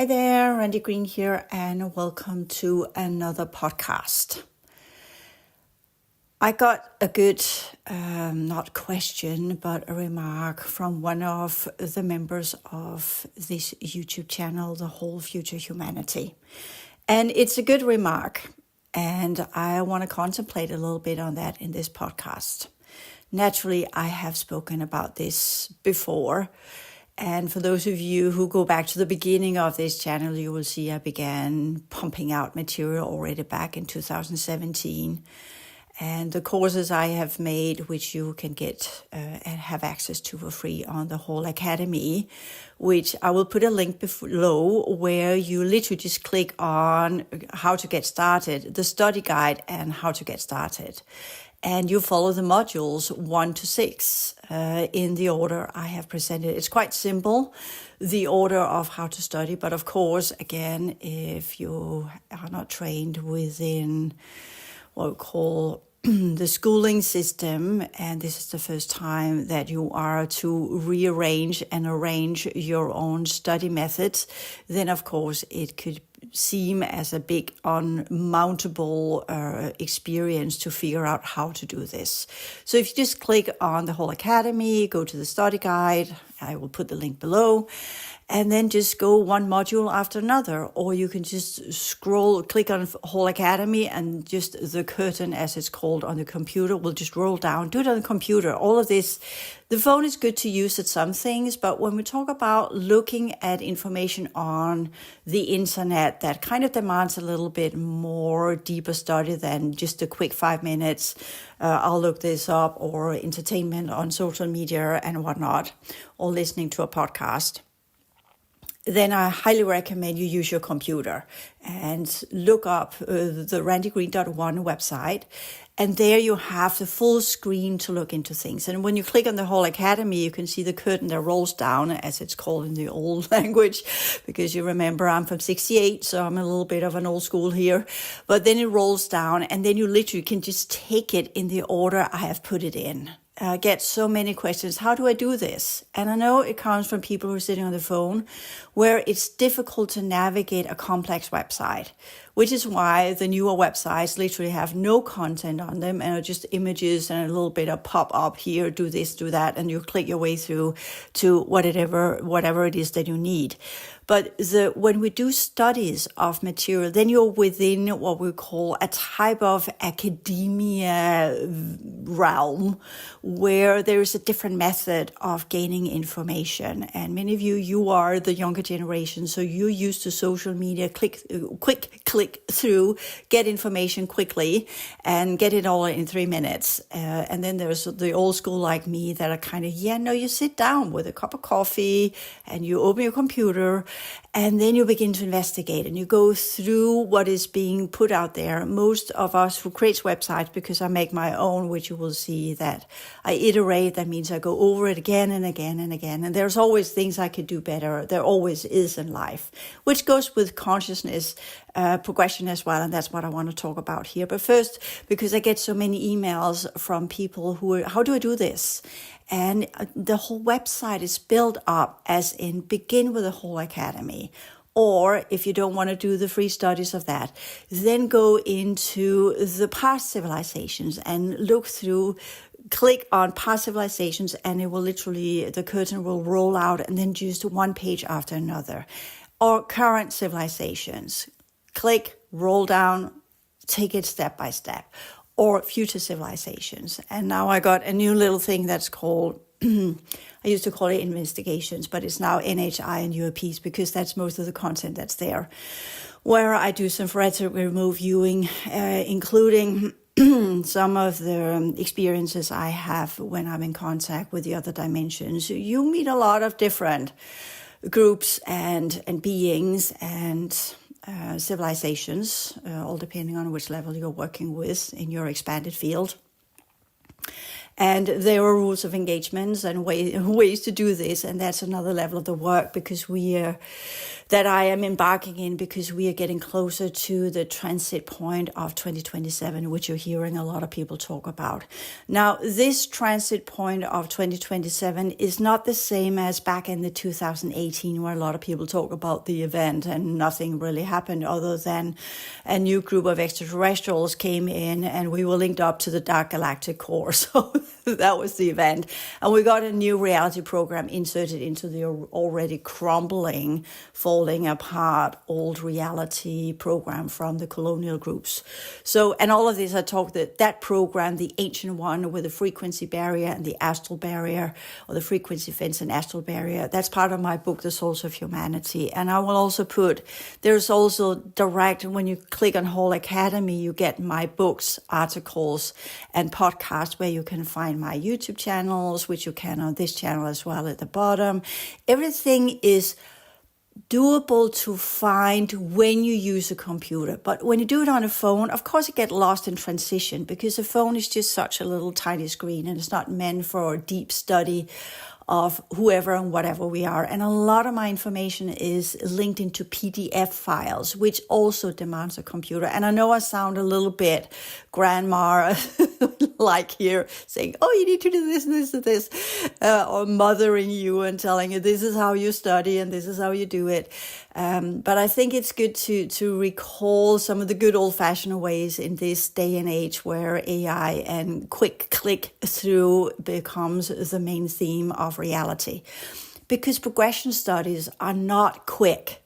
Hi there, Randy Green here, and welcome to another podcast. I got a good, not question, but a remark from one of the members of this YouTube channel, the HAL Future Humanity. And it's a good remark, and I want to contemplate a little bit on that in this podcast. Naturally, I have spoken about this before. And for those of you who go back to the beginning of this channel, you will see I began pumping out material already back in 2017. And the courses I have made, which you can get and have access to for free on the HAL Academy, which I will put a link below where you literally just click on how to get started, the study guide and how to get started. And you follow the modules 1 to 6 in the order I have presented. It's quite simple, the order of how to study. But of course, again, if you are not trained within what we call the schooling system, and this is the first time that you are to rearrange and arrange your own study methods, then of course it could seem as a big unmountable experience to figure out how to do this. So if you just click on the HAL Academy, go to the study guide, I will put the link below, and then just go one module after another, or you can just click on HAL Academy, and just the curtain, as it's called on the computer, will just roll down. Do it on the computer. All of this, the phone is good to use at some things, but when we talk about looking at information on the internet, that kind of demands a little bit more deeper study than just a quick 5 minutes. I'll look this up, or entertainment on social media and whatnot, or listening to a podcast. Then I highly recommend you use your computer and look up the randygreen.one website. And there you have the full screen to look into things. And when you click on the HAL Academy, you can see the curtain that rolls down, as it's called in the old language, because you remember I'm from 68, so I'm a little bit of an old school here. But then it rolls down, and then you literally can just take it in the order I have put it in. I get so many questions. How do I do this? And I know it comes from people who are sitting on the phone, where it's difficult to navigate a complex website, which is why the newer websites literally have no content on them and are just images and a little bit of pop up here, do this, do that, and you click your way through to whatever it is that you need. But when we do studies of material, then you're within what we call a type of academia realm, where there is a different method of gaining information. And many of you are the younger generation, so you're used to social media, quick click through, get information quickly, and get it all in 3 minutes. And then there's the old school like me that are kind of, you sit down with a cup of coffee and you open your computer, and then you begin to investigate and you go through what is being put out there. Most of us who create websites, because I make my own, which you will see that I iterate, that means I go over it again and again and again. And there's always things I could do better. There always is in life, which goes with consciousness progression as well. And that's what I want to talk about here. But first, because I get so many emails from people who are, how do I do this? And the whole website is built up as in begin with the HAL Academy. Or if you don't want to do the free studies of that, then go into the past civilizations and look through, click on past civilizations, and it will literally, the curtain will roll out and then just one page after another. Or current civilizations, click, roll down, take it step by step. Or future civilizations. And now I got a new little thing that's called, I used to call it investigations, but it's now NHI and UAPs, because that's most of the content that's there, where I do some forensic remote viewing, including some of the experiences I have when I'm in contact with the other dimensions. You meet a lot of different groups and beings and civilizations, all depending on which level you're working with in your expanded field. And there are rules of engagements and ways to do this. And that's another level of the work, because the that I am embarking in, because we are getting closer to the transit point of 2027, which you're hearing a lot of people talk about. Now, this transit point of 2027 is not the same as back in the 2018, where a lot of people talk about the event and nothing really happened other than a new group of extraterrestrials came in and we were linked up to the dark galactic core. So that was the event. And we got a new reality program inserted into the already crumbling, falling apart old reality program from the colonial groups. So, and all of this, I talked that program, the ancient one with the frequency barrier and the astral barrier, or the frequency fence and astral barrier, that's part of my book, The Souls of Humanity. And I will also there's also direct, when you click on HAL Academy, you get my books, articles, and podcasts where you can find my YouTube channels, which you can on this channel as well at the bottom. Everything is doable to find when you use a computer. But when you do it on a phone, of course it gets lost in transition, because a phone is just such a little tiny screen and it's not meant for a deep study of whoever and whatever we are. And a lot of my information is linked into PDF files, which also demands a computer. And I know I sound a little bit grandma like here saying, oh, you need to do this and this and this, or mothering you and telling you this is how you study and this is how you do it. But I think it's good to recall some of the good old-fashioned ways in this day and age where AI and quick click through becomes the main theme of reality. Because progression studies are not quick.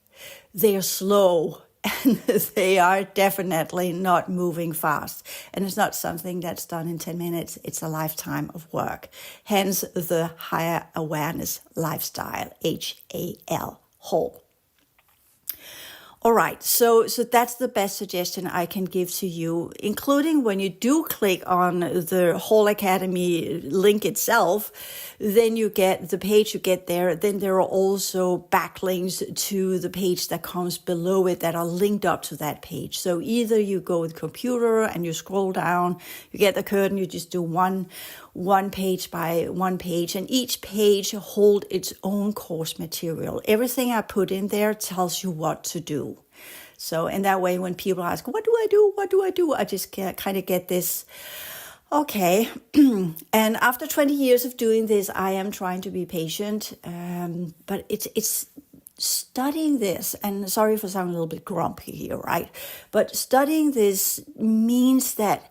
They are slow. And they are definitely not moving fast. And it's not something that's done in 10 minutes. It's a lifetime of work. Hence the higher awareness lifestyle, HAL, HAL. All right, so that's the best suggestion I can give to you, including when you do click on the HAL Academy link itself, then you get the page you get there. Then there are also backlinks to the page that comes below it that are linked up to that page. So either you go with computer and you scroll down, you get the curtain, you just do one page by one page, and each page hold its own course material. Everything I put in there tells you what to do. So in that way, when people ask, what do I do? What do I do? I just kind of get this, okay. And after 20 years of doing this, I am trying to be patient, but it's studying this, and sorry for sounding a little bit grumpy here, right? But studying this means that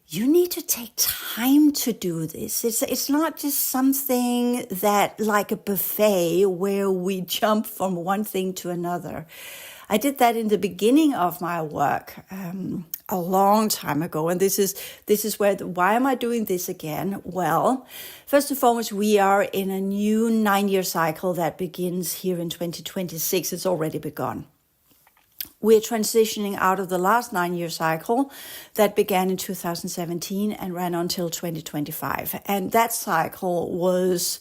you need to take time to do this. It's not just something that like a buffet where we jump from one thing to another. I did that in the beginning of my work a long time ago. And this is why am I doing this again? Well, first and foremost, we are in a new 9-year cycle that begins here in 2026. It's already begun. We're transitioning out of the last 9-year cycle that began in 2017 and ran until 2025. And that cycle was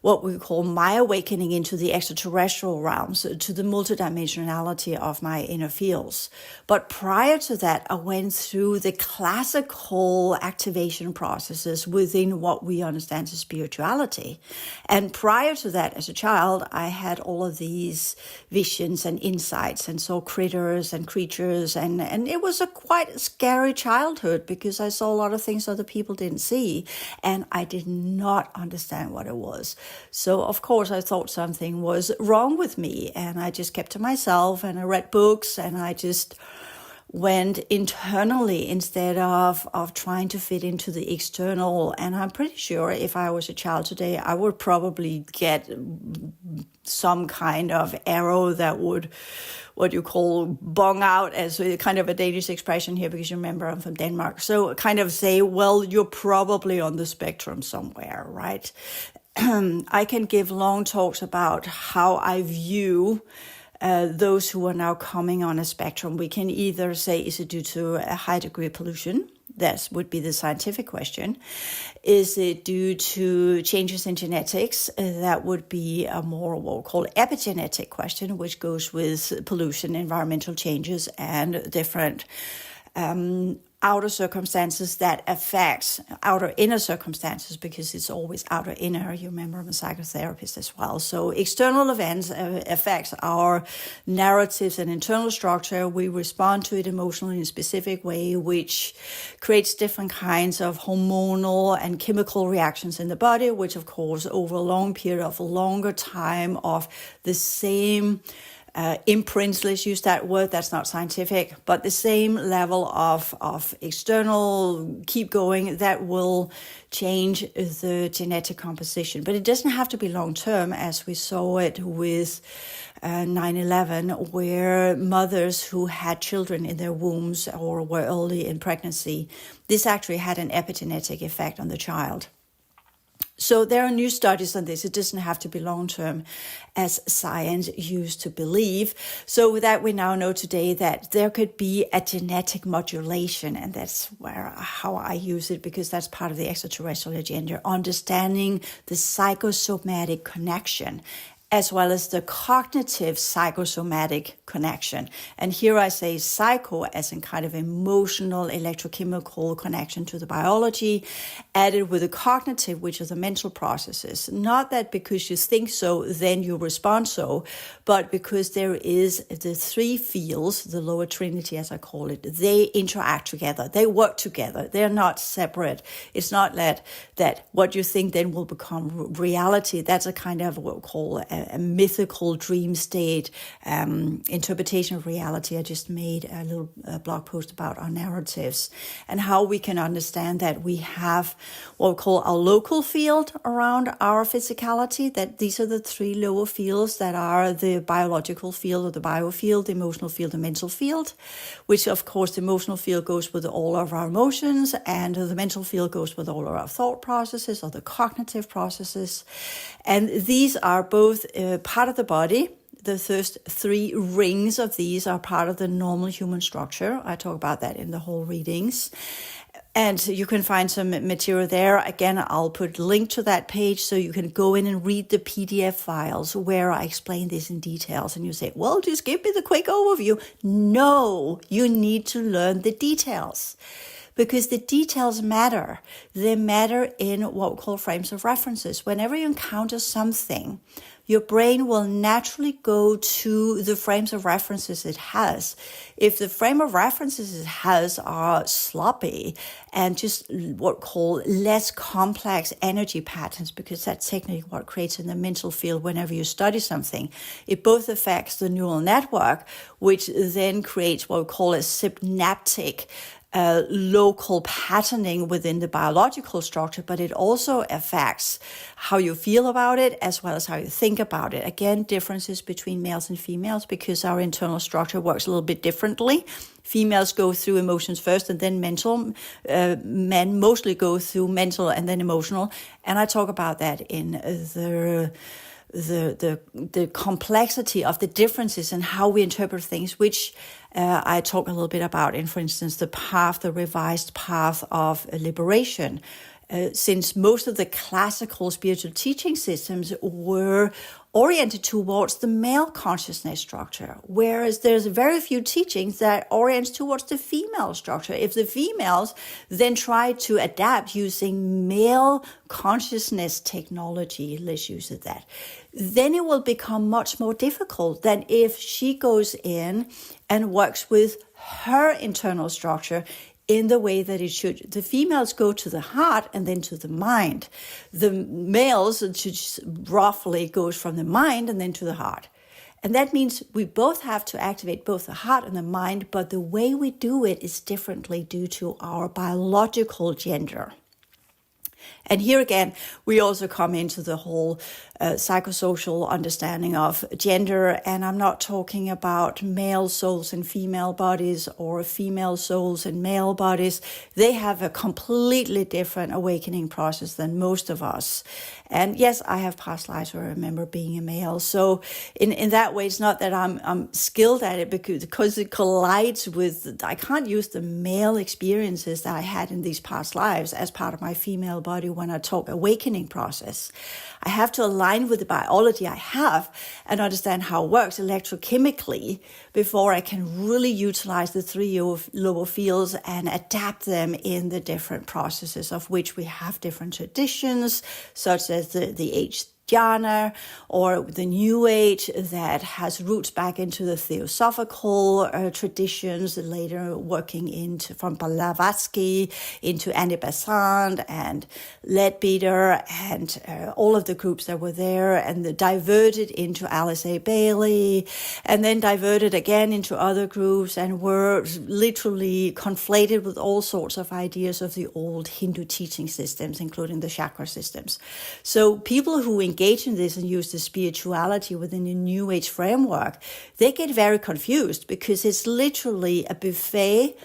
what we call my awakening into the extraterrestrial realms, to the multidimensionality of my inner fields. But prior to that, I went through the classical activation processes within what we understand as spirituality. And prior to that, as a child, I had all of these visions and insights and saw critters and creatures. And it was a quite scary childhood because I saw a lot of things other people didn't see. And I did not understand what it was. So, of course, I thought something was wrong with me, and I just kept to myself, and I read books, and I just went internally instead of trying to fit into the external. And I'm pretty sure if I was a child today, I would probably get some kind of arrow that would, what you call, bong out, as a kind of a Danish expression here, because you remember I'm from Denmark. So kind of say, well, you're probably on the spectrum somewhere, right? I can give long talks about how I view those who are now coming on a spectrum. We can either say, is it due to a high degree of pollution? That would be the scientific question. Is it due to changes in genetics? That would be a more what we call epigenetic question, which goes with pollution, environmental changes, and different outer circumstances that affects outer inner circumstances, because it's always outer inner. You remember I'm a psychotherapist as well. So external events affects our narratives and internal structure. We respond to it emotionally in a specific way, which creates different kinds of hormonal and chemical reactions in the body, which of course over a long period of a longer time of the same imprints, let's use that word, that's not scientific, but the same level of external keep going, that will change the genetic composition. But it doesn't have to be long term, as we saw it with 9/11, where mothers who had children in their wombs or were early in pregnancy, this actually had an epigenetic effect on the child. So there are new studies on this. It doesn't have to be long-term, as science used to believe. So with that, we now know today that there could be a genetic modulation, and that's how I use it, because that's part of the extraterrestrial agenda, understanding the psychosomatic connection, as well as the cognitive psychosomatic connection. And here I say psycho as in kind of emotional, electrochemical connection to the biology, added with the cognitive, which are the mental processes. Not that because you think so, then you respond so, but because there is the three fields, the lower trinity as I call it, they interact together, they work together, they're not separate. It's not that what you think then will become reality. That's a kind of what we call a mythical dream state interpretation of reality. I just made a little blog post about our narratives and how we can understand that we have what we call our local field around our physicality, that these are the three lower fields that are the biological field or the biofield, the emotional field, the mental field, which of course the emotional field goes with all of our emotions, and the mental field goes with all of our thought processes or the cognitive processes. And these are both part of the body. The first three rings of these are part of the normal human structure. I talk about that in the whole readings. And you can find some material there. Again, I'll put a link to that page so you can go in and read the PDF files where I explain this in details. And you say, well, just give me the quick overview. No, you need to learn the details, because the details matter. They matter in what we call frames of references. Whenever you encounter something, your brain will naturally go to the frames of references it has. If the frame of references it has are sloppy and just what we call less complex energy patterns, because that's technically what creates in the mental field whenever you study something, it both affects the neural network, which then creates what we call a synaptic local patterning within the biological structure, but it also affects how you feel about it as well as how you think about it. Again, differences between males and females, because our internal structure works a little bit differently. Females go through emotions first and then mental. Men mostly go through mental and then emotional. And I talk about that in the complexity of the differences and how we interpret things, which I talk a little bit about in, for instance, the revised path of liberation. Since most of the classical spiritual teaching systems were oriented towards the male consciousness structure, whereas there's very few teachings that orient towards the female structure. If the females then try to adapt using male consciousness technology, let's use it that, then it will become much more difficult than if she goes in and works with her internal structure in the way that it should. The females go to the heart and then to the mind. The males just roughly goes from the mind and then to the heart. And that means we both have to activate both the heart and the mind, but the way we do it is differently due to our biological gender. And here again, we also come into the whole psychosocial understanding of gender. And I'm not talking about male souls and female bodies or female souls and male bodies. They have a completely different awakening process than most of us. And yes, I have past lives where I remember being a male. So in that way, it's not that I'm skilled at it because it collides with, I can't use the male experiences that I had in these past lives as part of my female body when I talk awakening process. I have to align aligned with the biology I have and understand how it works electrochemically before I can really utilize the three lower fields and adapt them in the different processes, of which we have different traditions, such as the age Jhana, or the New Age that has roots back into the theosophical traditions, later working from Blavatsky into Annie Besant and Leadbeater and all of the groups that were there, and diverted into Alice A. Bailey, and then diverted again into other groups, and were literally conflated with all sorts of ideas of the old Hindu teaching systems, including the chakra systems. So people who engage in this and use the spirituality within the New Age framework, they get very confused because it's literally a buffet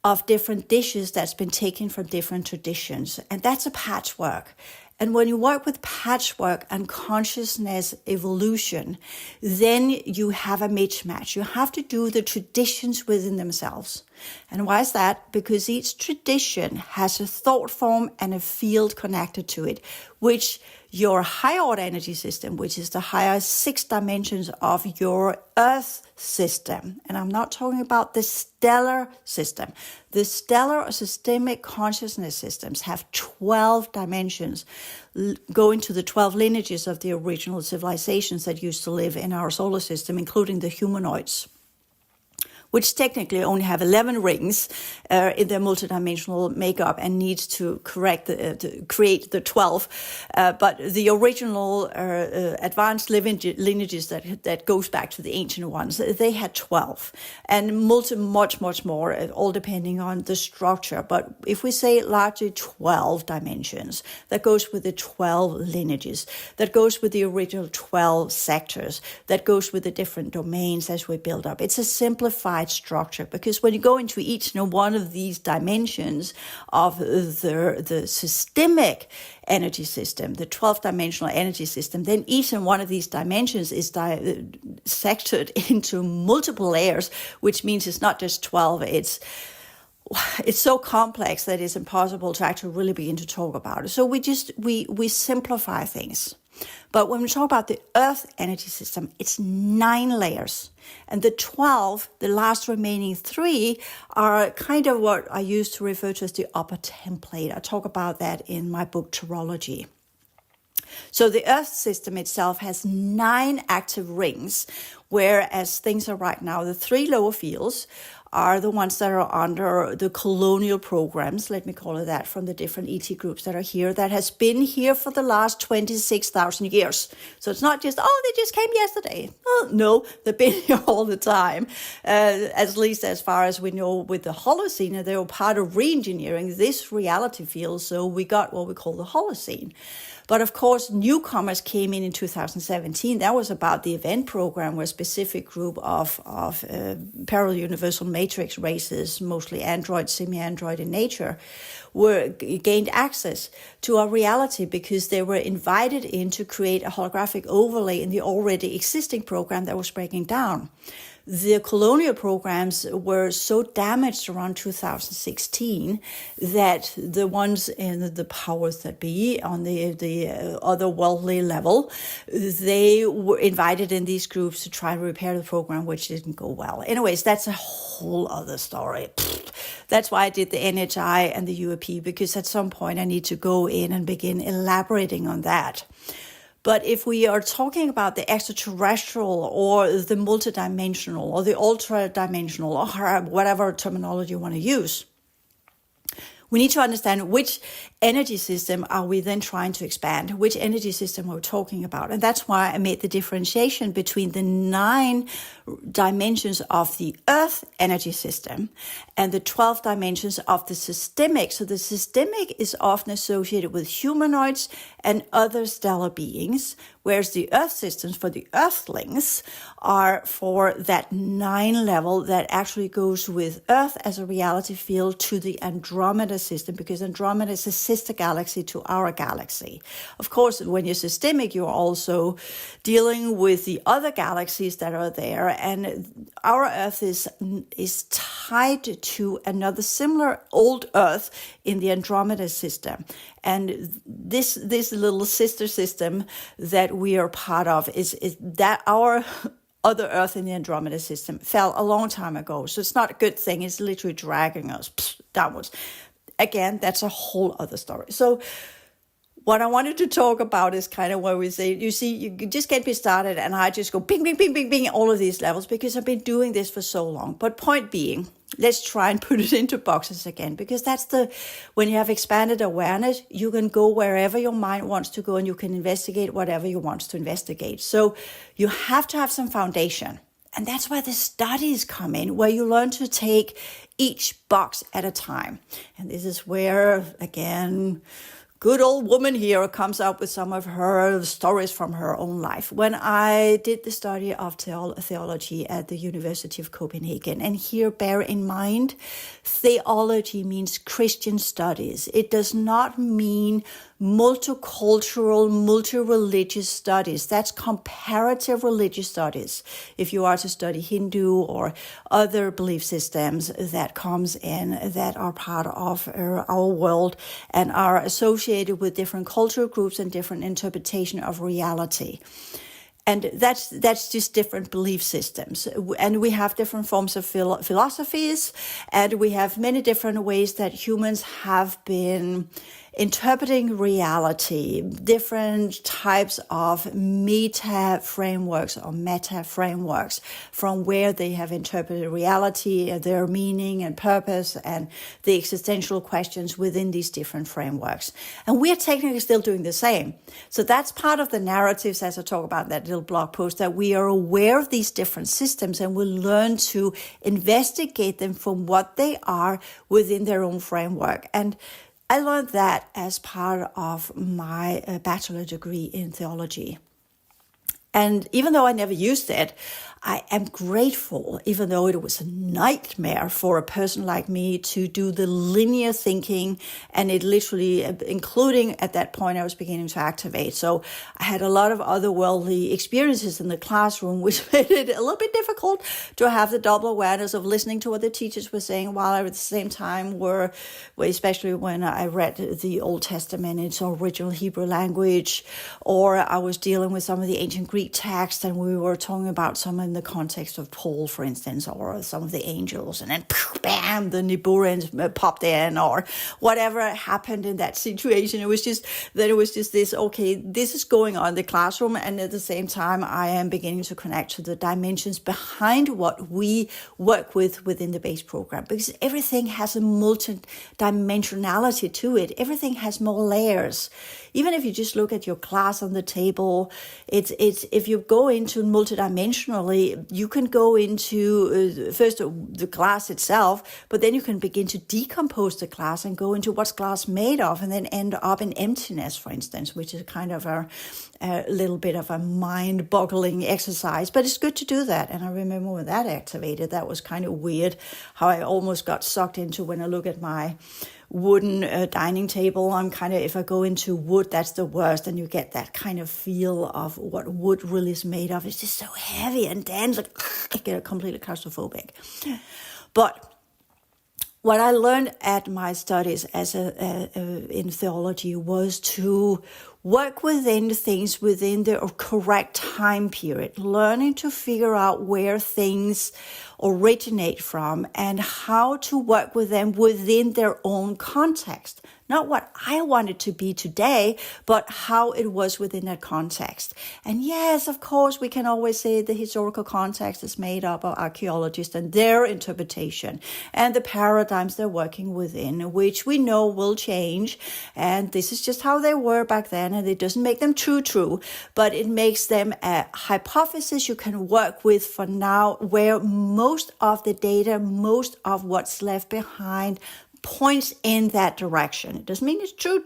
of different dishes that's been taken from different traditions. And that's a patchwork. And when you work with patchwork and consciousness evolution, then you have a mismatch. You have to do the traditions within themselves. And why is that? Because each tradition has a thought form and a field connected to it, which your higher order energy system, which is the higher 6 dimensions of your Earth system. And I'm not talking about the stellar system. The stellar or systemic consciousness systems have 12 dimensions, going to the 12 lineages of the original civilizations that used to live in our solar system, including the humanoids, which technically only have 11 rings in their multidimensional makeup and needs to create the 12. But the original advanced lineages that goes back to the ancient ones, they had 12. And much more, all depending on the structure. But if we say largely 12 dimensions, that goes with the 12 lineages, that goes with the original 12 sectors, that goes with the different domains as we build up. It's a simplified structure, because when you go into each one of these dimensions of the systemic energy system, the 12th dimensional energy system, then each and one of these dimensions is sectored into multiple layers, which means it's not just 12, it's so complex that it's impossible to actually really begin to talk about it. So we simplify things. But when we talk about the Earth energy system, it's 9 layers. And the 12, the last remaining 3, are kind of what I used to refer to as the upper template. I talk about that in my book, Terology. So the Earth system itself has 9 active rings, whereas things are right now, the 3 lower fields are the ones that are under the colonial programs, let me call it that, from the different ET groups that are here, that has been here for the last 26,000 years. So it's not just, they just came yesterday. Oh, no, they've been here all the time, at least as far as we know with the Holocene. They were part of re-engineering this reality field, so we got what we call the Holocene. But of course, newcomers came in 2017. That was about the event program, where a specific group of parallel universal matrix races, mostly android, semi-android in nature, gained access to our reality because they were invited in to create a holographic overlay in the already existing program that was breaking down. The colonial programs were so damaged around 2016 that the ones in the powers that be on the other worldly level, they were invited in these groups to try to repair the program, which didn't go well. Anyways, that's a whole other story. That's why I did the NHI and the UAP, because at some point I need to go in and begin elaborating on that. But if we are talking about the extraterrestrial or the multidimensional or the ultra-dimensional or whatever terminology you want to use, we need to understand which energy system are we then trying to expand, which energy system we're talking about. And that's why I made the differentiation between the 9 dimensions of the Earth energy system and the 12 dimensions of the systemic. So the systemic is often associated with humanoids and other stellar beings, whereas the Earth systems for the Earthlings are for that 9 level that actually goes with Earth as a reality field to the Andromeda system, because Andromeda is a sister galaxy to our galaxy. Of course, when you're systemic, you're also dealing with the other galaxies that are there. And our Earth is tied to another similar old Earth in the Andromeda system. And this little sister system that we are part of is that our other Earth in the Andromeda system fell a long time ago. So it's not a good thing. It's literally dragging us downwards. Again, that's a whole other story. So what I wanted to talk about is kind of where we say, you see, you just get me started and I just go bing, bing, bing, bing, bing, all of these levels because I've been doing this for so long. But point being, let's try and put it into boxes again, because when you have expanded awareness, you can go wherever your mind wants to go and you can investigate whatever you want to investigate. So you have to have some foundation. And that's where the studies come in, where you learn to take each box at a time. And this is where, again, good old woman here comes up with some of her stories from her own life. When I did the study of theology at the University of Copenhagen, and here bear in mind, theology means Christian studies. It does not mean multicultural, multi-religious studies. That's comparative religious studies. If you are to study Hindu or other belief systems that comes in that are part of our world and are associated with different cultural groups and different interpretation of reality. And that's just different belief systems. And we have different forms of philosophies, and we have many different ways that humans have been interpreting reality, different types of meta frameworks or meta frameworks from where they have interpreted reality, their meaning and purpose, and the existential questions within these different frameworks. And we are technically still doing the same. So that's part of the narratives, as I talk about in that little blog post, that we are aware of these different systems and we'll learn to investigate them from what they are within their own framework. And I learned that as part of my bachelor degree in theology. And even though I never used it, I am grateful, even though it was a nightmare for a person like me to do the linear thinking, and it literally, including at that point, I was beginning to activate. So I had a lot of otherworldly experiences in the classroom, which made it a little bit difficult to have the double awareness of listening to what the teachers were saying while I at the same time were, especially when I read the Old Testament in its original Hebrew language, or I was dealing with some of the ancient Greek texts and we were talking about some in the context of Paul, for instance, or some of the angels, and then bam, the Niburans popped in, or whatever happened in that situation. It was just this, okay, this is going on in the classroom, and at the same time, I am beginning to connect to the dimensions behind what we work with within the base program, because everything has a multi-dimensionality to it. Everything has more layers. Even if you just look at your class on the table, it's if you go into multidimensionally, you can go into first the class itself, but then you can begin to decompose the class and go into what's class made of, and then end up in emptiness, for instance, which is kind of a little bit of a mind-boggling exercise. But it's good to do that. And I remember when that activated, that was kind of weird, how I almost got sucked into when I look at my wooden dining table. I'm kind of, if I go into wood, that's the worst, and you get that kind of feel of what wood really is made of. It's just so heavy and dense, like I get completely claustrophobic. But what I learned at my studies in theology was to work within things within the correct time period, learning to figure out where things originate from and how to work with them within their own context. Not what I want it to be today, but how it was within that context. And yes, of course, we can always say the historical context is made up of archaeologists and their interpretation and the paradigms they're working within, which we know will change. And this is just how they were back then. And it doesn't make them true, but it makes them a hypothesis you can work with for now, where most of the data, most of what's left behind points in that direction. It doesn't mean it's true,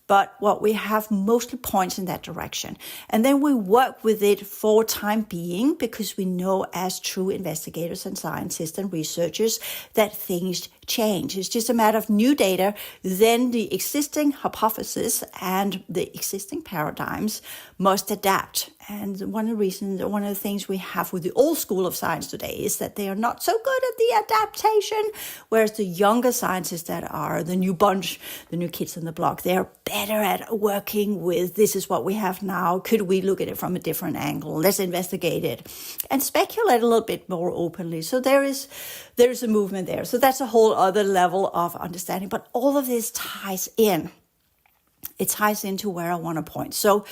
but what we have mostly points in that direction. And then we work with it for time being, because we know as true investigators and scientists and researchers that things change. It's just a matter of new data. Then the existing hypothesis and the existing paradigms must adapt. And one of the things we have with the old school of science today is that they are not so good at the adaptation, whereas the younger scientists that are the new bunch, the new kids on the block, they're better at working with, this is what we have now. Could we look at it from a different angle? Let's investigate it and speculate a little bit more openly. So there is a movement there. So that's a whole other level of understanding. But all of this ties in. It ties into where I want to point. So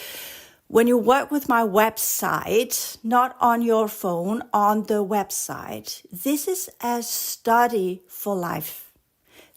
when you work with my website, not on your phone, on the website, this is a study for life.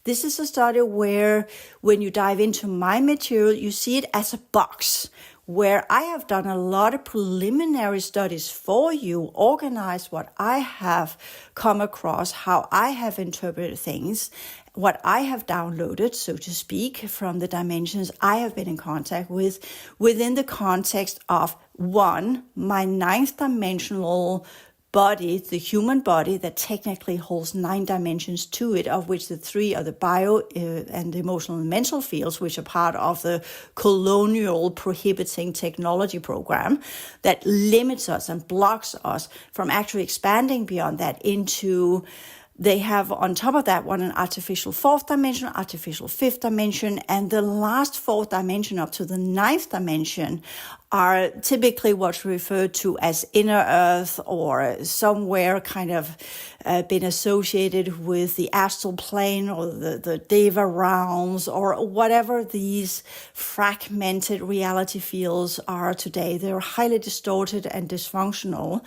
This is a study where when you dive into my material, you see it as a box where I have done a lot of preliminary studies for you, organized what I have come across, how I have interpreted things, what I have downloaded, so to speak, from the dimensions I have been in contact with, within the context of, one, my ninth dimensional body, the human body that technically holds 9 dimensions to it, of which the 3 are the bio and the emotional and mental fields, which are part of the colonial prohibiting technology program that limits us and blocks us from actually expanding beyond that into. They have on top of that one an artificial 4th dimension, artificial 5th dimension, and the last 4th dimension up to the 9th dimension are typically what's referred to as inner earth, or somewhere kind of been associated with the astral plane or the deva realms, or whatever these fragmented reality fields are today. They're highly distorted and dysfunctional.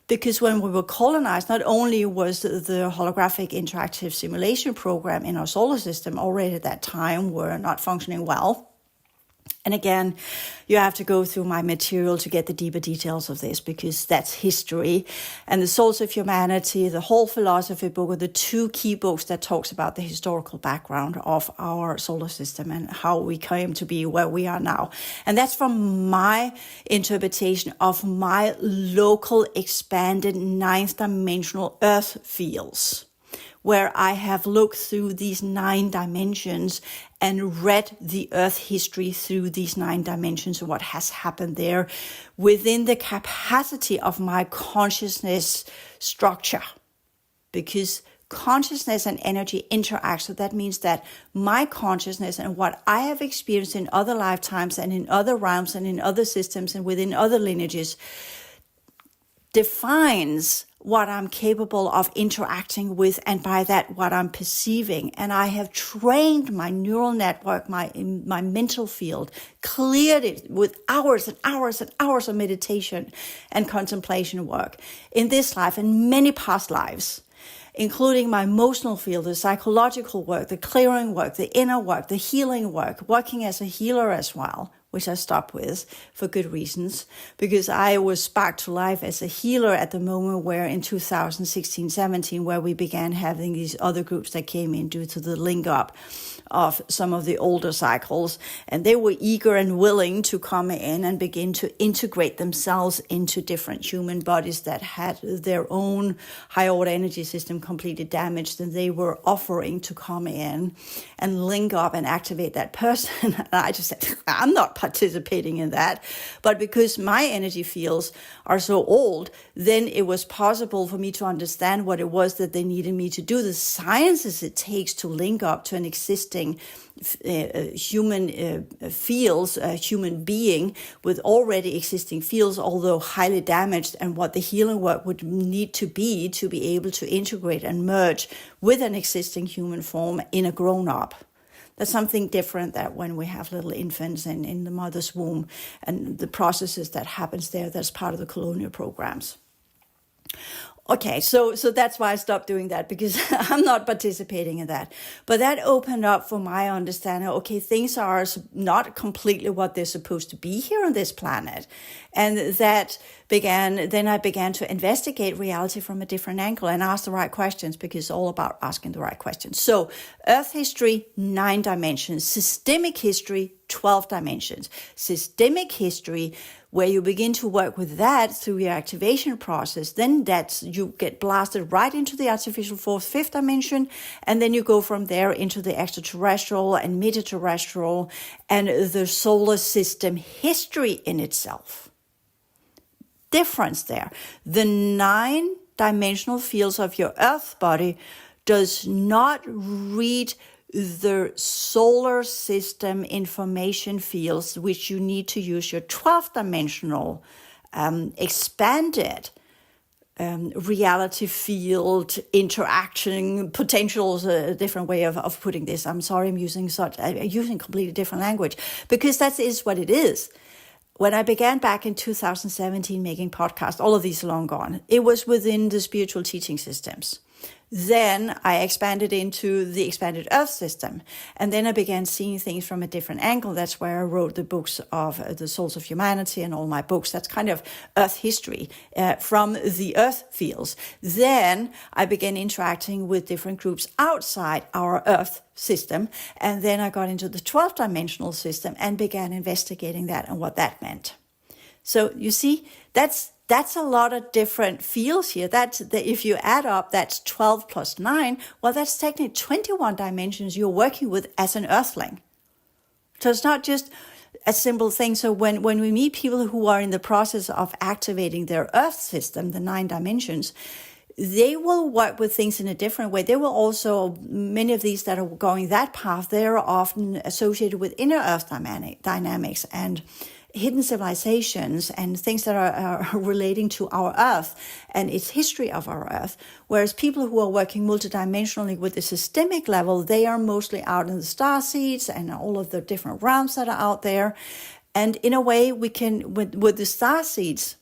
Because when we were colonized, not only was the holographic interactive simulation program in our solar system already at that time were not functioning well. And again, you have to go through my material to get the deeper details of this, because that's history. And the Souls of Humanity, the whole philosophy book, are the 2 key books that talks about the historical background of our solar system and how we came to be where we are now. And that's from my interpretation of my local expanded 9th dimensional earth fields, where I have looked through these 9 dimensions and read the earth history through these 9 dimensions, what has happened there within the capacity of my consciousness structure. Because consciousness and energy interact. So that means that my consciousness and what I have experienced in other lifetimes and in other realms and in other systems and within other lineages defines what I'm capable of interacting with, and by that, what I'm perceiving. And I have trained my neural network, my mental field, cleared it with hours and hours and hours of meditation and contemplation work in this life and many past lives, including my emotional field, the psychological work, the clearing work, the inner work, the healing work, working as a healer as well, which I stopped with for good reasons, because I was sparked to life as a healer at the moment where in 2016-17, where we began having these other groups that came in due to the link up of some of the older cycles, and they were eager and willing to come in and begin to integrate themselves into different human bodies that had their own high order energy system completely damaged, and they were offering to come in and link up and activate that person. And I just said, I'm not participating in that. But because my energy fields are so old, then it was possible for me to understand what it was that they needed me to do, the sciences it takes to link up to an existing human fields, a human being with already existing fields, although highly damaged, and what the healing work would need to be able to integrate and merge with an existing human form in a grown-up. That's something different that when we have little infants in the mother's womb and the processes that happens there, that's part of the colonial programs. Okay, so that's why I stopped doing that, because I'm not participating in that. But that opened up for my understanding, okay, things are not completely what they're supposed to be here on this planet. And that I began to investigate reality from a different angle and ask the right questions, because it's all about asking the right questions. So Earth history, 9 dimensions. Systemic history, 12 dimensions. Systemic history, where you begin to work with that through your activation process, then you get blasted right into the artificial 4th, 5th dimension, and then you go from there into the extraterrestrial and meta-terrestrial and the solar system history in itself. Difference there. The 9-dimensional fields of your Earth body does not read the solar system information fields, which you need to use your 12th dimensional expanded reality field interaction potentials. A different way of putting this. I'm sorry, I'm using completely different language, because that is what it is. When I began back in 2017 making podcasts, all of these are long gone. It was within the spiritual teaching systems. Then I expanded into the expanded Earth system. And then I began seeing things from a different angle. That's where I wrote the books of The Souls of Humanity and all my books. That's kind of Earth history from the Earth fields. Then I began interacting with different groups outside our Earth system. And then I got into the 12th dimensional system and began investigating that and what that meant. So you see, that's a lot of different fields here. If you add up, that's 12 plus 9. Well, that's technically 21 dimensions you're working with as an Earthling. So it's not just a simple thing. So when we meet people who are in the process of activating their Earth system, the 9 dimensions, they will work with things in a different way. They will also, many of these that are going that path, they're often associated with inner Earth dynamics and hidden civilizations and things that are relating to our Earth and its history of our Earth. Whereas people who are working multidimensionally with the systemic level, they are mostly out in the star seeds and all of the different realms that are out there. And in a way, we can, with the star seeds,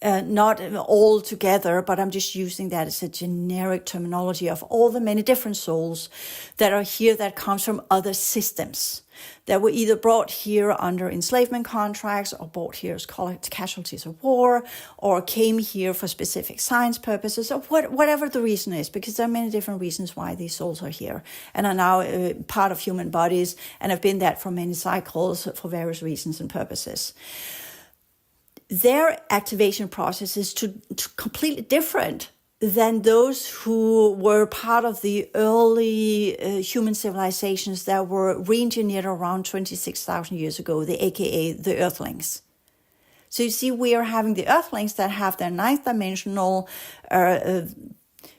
not all together, but I'm just using that as a generic terminology of all the many different souls that are here that comes from other systems that were either brought here under enslavement contracts or brought here as casualties of war or came here for specific science purposes or whatever the reason is, because there are many different reasons why these souls are here and are now part of human bodies and have been that for many cycles for various reasons and purposes. Their activation process is completely different than those who were part of the early human civilizations that were re-engineered around 26,000 years ago, aka the Earthlings. So you see, we are having the Earthlings that have their 9th dimensional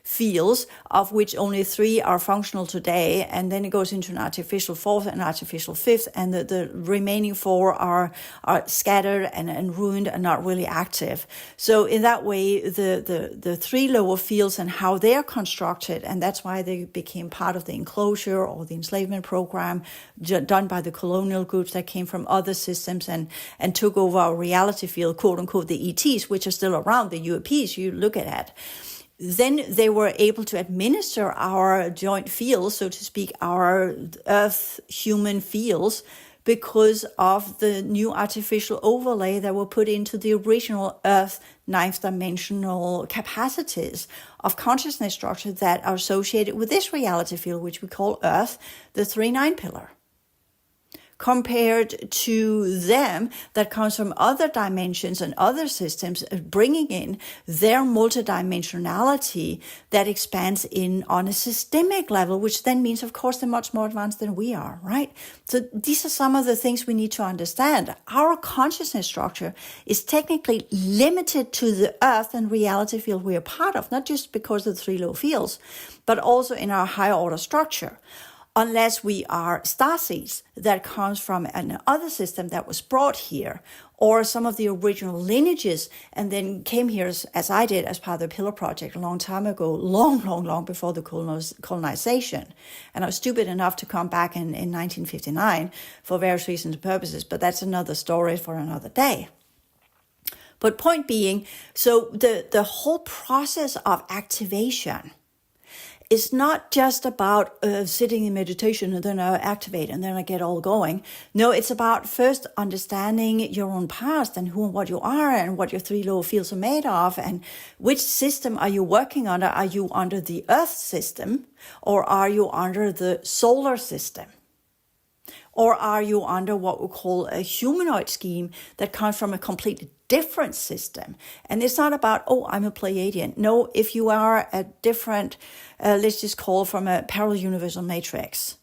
fields, of which only 3 are functional today, and then it goes into an artificial 4th and artificial 5th, and the remaining 4 are scattered and ruined and not really active. So in that way, the 3 lower fields and how they are constructed, and that's why they became part of the enclosure or the enslavement program done by the colonial groups that came from other systems and took over our reality field, quote unquote, the ETs, which are still around, the UAPs you look at. Then they were able to administer our joint fields, so to speak, our Earth human fields, because of the new artificial overlay that were put into the original Earth 9th dimensional capacities of consciousness structure that are associated with this reality field, which we call Earth, the 3-9 pillar. Compared to them that comes from other dimensions and other systems, bringing in their multidimensionality that expands in on a systemic level, which then means, of course, they're much more advanced than we are, right? So these are some of the things we need to understand. Our consciousness structure is technically limited to the Earth and reality field we are part of, not just because of the 3 low fields, but also in our higher order structure. Unless we are starseeds that comes from another system that was brought here, or some of the original lineages and then came here as I did as part of the Pillar Project a long time ago, long before the colonization. And I was stupid enough to come back in 1959 for various reasons and purposes, but that's another story for another day. But point being, so the whole process of activation It's not just about sitting in meditation and then I activate and then I get all going. No, it's about first understanding your own past and who and what you are and what your three lower fields are made of and which system are you working under. Are you under the Earth system or are you under the solar system? Or are you under what we call a humanoid scheme that comes from a completely different system? And it's not about, oh, I'm a Pleiadian. No, if you are a different, let's just call from a parallel universal matrix,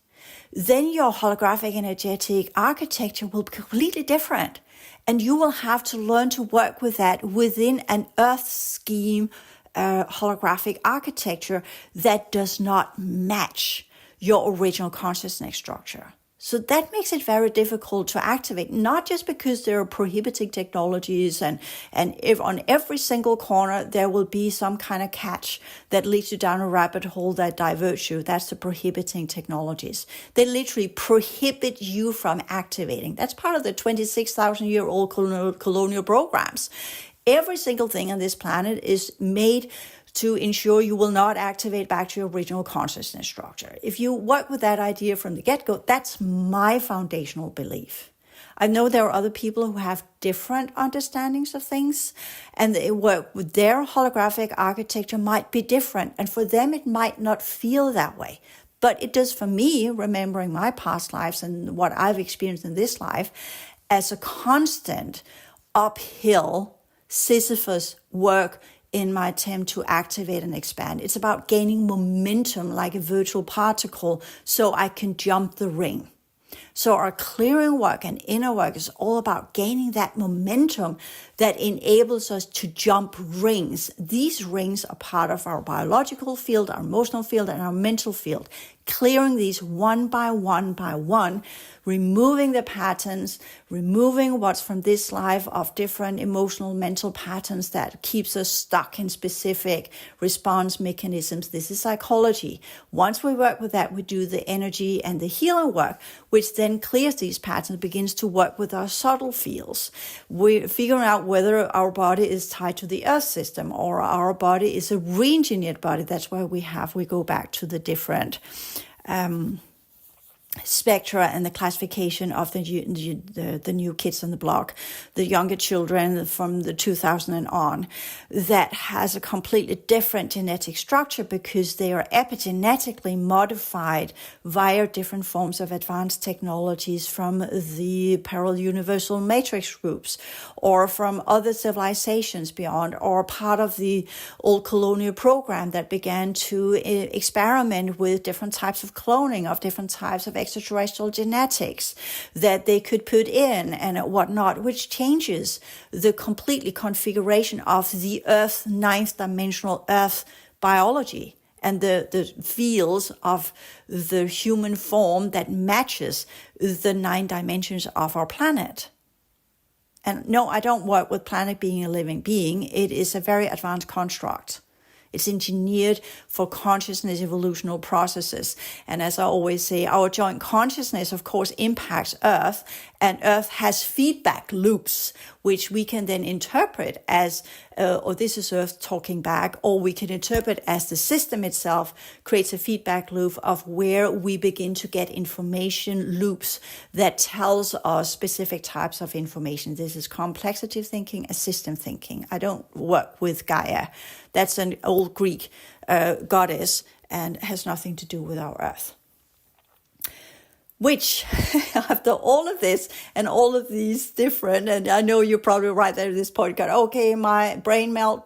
then your holographic energetic architecture will be completely different. And you will have to learn to work with that within an Earth scheme holographic architecture that does not match your original consciousness structure. So that makes it very difficult to activate, not just because there are prohibiting technologies and if on every single corner there will be some kind of catch that leads you down a rabbit hole that diverts you. That's the prohibiting technologies. They literally prohibit you from activating. That's part of the 26,000-year-old colonial programs. Every single thing on this planet is made to ensure you will not activate back to your original consciousness structure. If you work with that idea from the get-go, that's my foundational belief. I know there are other people who have different understandings of things, and they work with their holographic architecture might be different, and for them it might not feel that way. But it does for me, remembering my past lives and what I've experienced in this life, as a constant uphill Sisyphus work in my attempt to activate and expand. It's about gaining momentum like a virtual particle so I can jump the ring. So our clearing work and inner work is all about gaining that momentum that enables us to jump rings. These rings are part of our biological field, our emotional field, and our mental field. Clearing these one by one, removing the patterns, removing what's from this life of different emotional, mental patterns that keeps us stuck in specific response mechanisms. This is psychology. Once we work with that, we do the energy and the healing work, which then clears these patterns, begins to work with our subtle fields. We're figuring out whether our body is tied to the Earth system or our body is a re-engineered body. That's why we go back to the different spectra and the classification of the new kids on the block, the younger children from the 2000 and on, that has a completely different genetic structure because they are epigenetically modified via different forms of advanced technologies from the parallel universal matrix groups or from other civilizations beyond, or part of the old colonial program that began to experiment with different types of cloning of different types of extraterrestrial genetics that they could put in and whatnot, which changes the completely configuration of the Earth, ninth dimensional Earth biology and the fields of the human form that matches the 9 dimensions of our planet. And no, I don't work with planet being a living being. It is a very advanced construct. It's engineered for consciousness evolutional processes. And as I always say, our joint consciousness, of course, impacts Earth, and Earth has feedback loops, which we can then interpret as, or this is Earth talking back, or we can interpret as the system itself creates a feedback loop of where we begin to get information loops that tells us specific types of information. This is complexity thinking, a system thinking. I don't work with Gaia. That's an old Greek goddess and has nothing to do with our Earth. Which, after all of this and all of these different, and I know you're probably right there at this point, got, okay, my brain melt,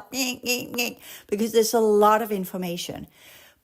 because there's a lot of information.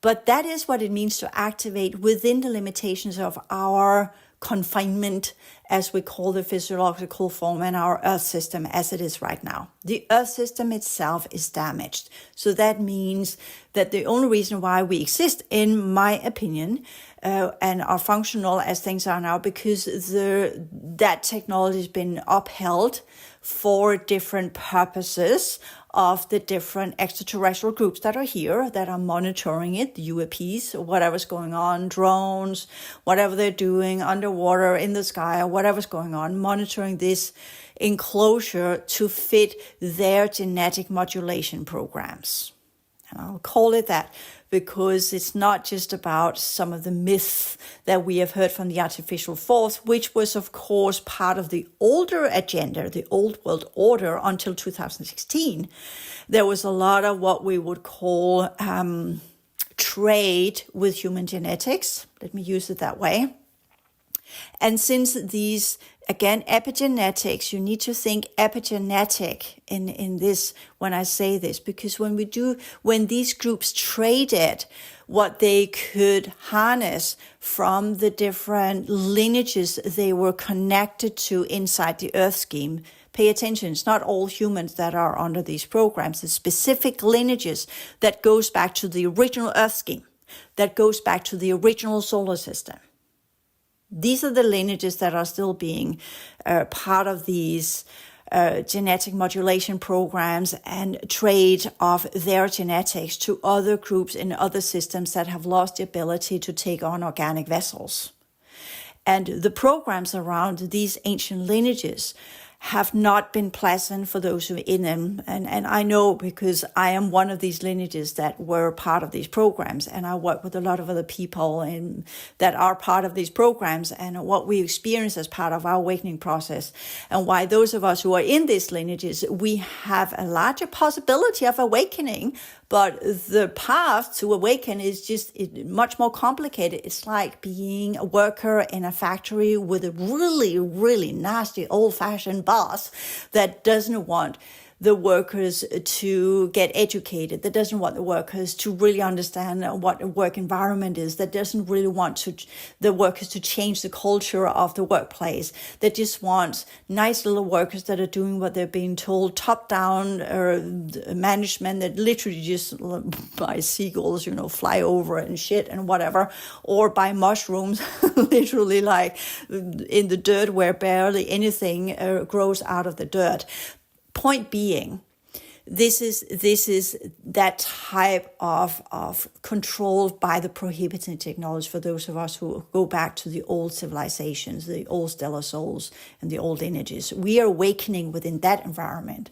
But that is what it means to activate within the limitations of our confinement, as we call the physiological form, and our Earth system as it is right now. The Earth system itself is damaged. So that means that the only reason why we exist, in my opinion, and are functional as things are now, because that technology has been upheld for different purposes of the different extraterrestrial groups that are here, that are monitoring it, the UAPs, whatever's going on, drones, whatever they're doing underwater, in the sky, or whatever's going on, monitoring this enclosure to fit their genetic modulation programs. And I'll call it that because it's not just about some of the myths that we have heard from the artificial fourth, which was, of course, part of the older agenda, the old world order until 2016. There was a lot of what we would call trade with human genetics. Let me use it that way. And since these, again, epigenetics, you need to think epigenetic in this when I say this, because when these groups traded what they could harness from the different lineages they were connected to inside the Earth scheme. Pay attention, it's not all humans that are under these programs. It's specific lineages that goes back to the original Earth scheme, that goes back to the original solar system. These are the lineages that are still being part of these genetic modulation programs and trade of their genetics to other groups in other systems that have lost the ability to take on organic vessels. And the programs around these ancient lineages have not been pleasant for those who are in them. And I know because I am one of these lineages that were part of these programs, and I work with a lot of other people that are part of these programs and what we experience as part of our awakening process, and why those of us who are in these lineages, we have a larger possibility of awakening, but the path to awaken is just much more complicated. It's like being a worker in a factory with a really, really nasty old-fashioned boss that doesn't want the workers to get educated, that doesn't want the workers to really understand what a work environment is, that doesn't really want the workers to change the culture of the workplace, that just wants nice little workers that are doing what they're being told, top-down management that literally just by seagulls, fly over and shit and whatever, or by mushrooms, literally like in the dirt where barely anything grows out of the dirt. Point being, this is that type of control by the prohibited technology for those of us who go back to the old civilizations, the old stellar souls, and the old lineages. We are awakening within that environment.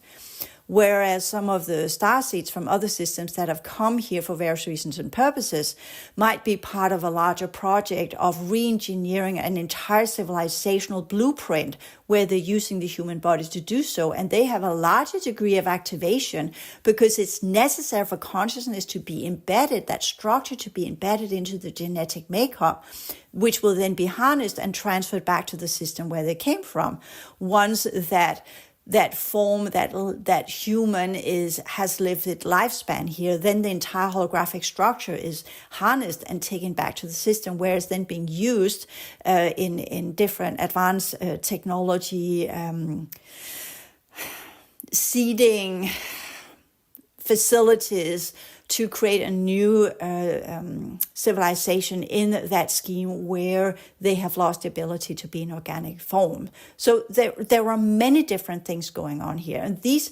Whereas some of the starseeds from other systems that have come here for various reasons and purposes might be part of a larger project of re-engineering an entire civilizational blueprint where they're using the human bodies to do so. And they have a larger degree of activation because it's necessary for consciousness to be embedded, that structure to be embedded into the genetic makeup, which will then be harnessed and transferred back to the system where they came from. Once that form, that human has lived its lifespan here, then the entire holographic structure is harnessed and taken back to the system, where it's then being used in different advanced technology, seeding facilities to create a new civilization in that scheme where they have lost the ability to be in organic form. So there are many different things going on here. And these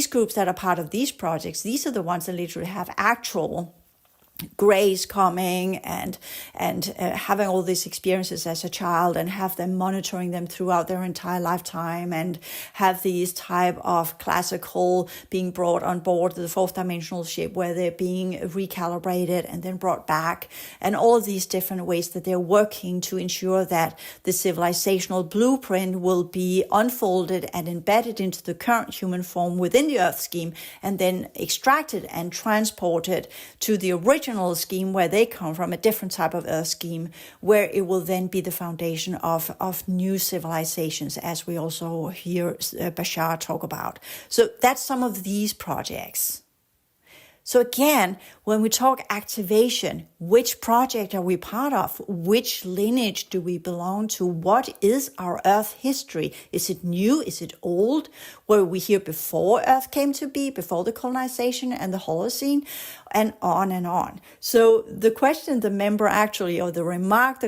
groups that are part of these projects, these are the ones that literally have actual grace coming and having all these experiences as a child and have them monitoring them throughout their entire lifetime and have these type of classical being brought on board the fourth dimensional ship where they're being recalibrated and then brought back, and all of these different ways that they're working to ensure that the civilizational blueprint will be unfolded and embedded into the current human form within the Earth scheme and then extracted and transported to the original scheme where they come from, a different type of Earth scheme, where it will then be the foundation of new civilizations, as we also hear Bashar talk about. So that's some of these projects. So again, when we talk activation, which project are we part of? Which lineage do we belong to? What is our Earth history? Is it new? Is it old? Were we here before Earth came to be, before the colonization and the Holocene? And on and on. So the question, the member actually, or the remark, not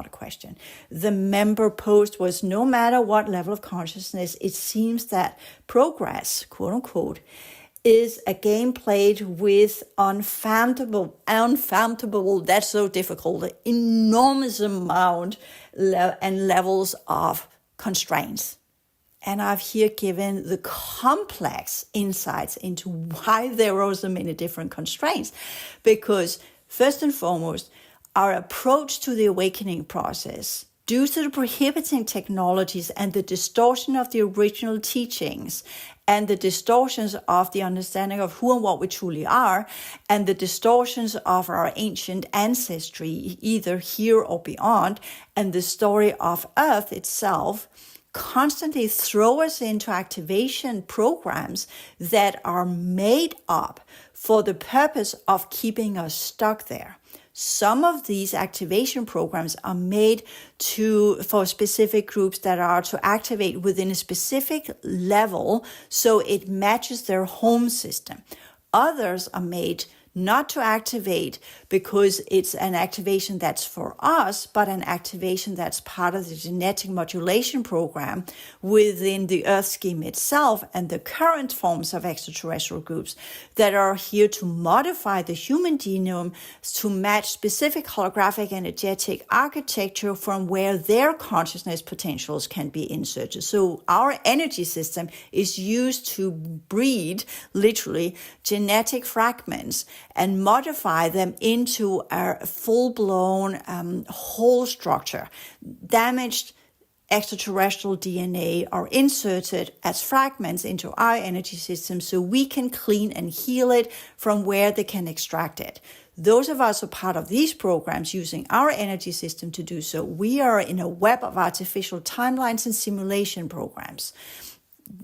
a question, the member posed was, no matter what level of consciousness, it seems that progress, quote unquote, is a game played with unfathomable, that's so difficult, enormous amount and levels of constraints. And I've here given the complex insights into why there are so many different constraints. Because first and foremost, our approach to the awakening process, due to the prohibiting technologies and the distortion of the original teachings and the distortions of the understanding of who and what we truly are, and the distortions of our ancient ancestry, either here or beyond, and the story of Earth itself, constantly throw us into activation programs that are made up for the purpose of keeping us stuck there. Some of these activation programs are made for specific groups that are to activate within a specific level so it matches their home system. Others are made not to activate because it's an activation that's for us, but an activation that's part of the genetic modulation program within the Earth scheme itself and the current forms of extraterrestrial groups that are here to modify the human genome to match specific holographic energetic architecture from where their consciousness potentials can be inserted. So our energy system is used to breed, literally, genetic fragments and modify them into a full-blown whole structure. Damaged extraterrestrial DNA are inserted as fragments into our energy system so we can clean and heal it from where they can extract it. Those of us who are part of these programs using our energy system to do so, we are in a web of artificial timelines and simulation programs.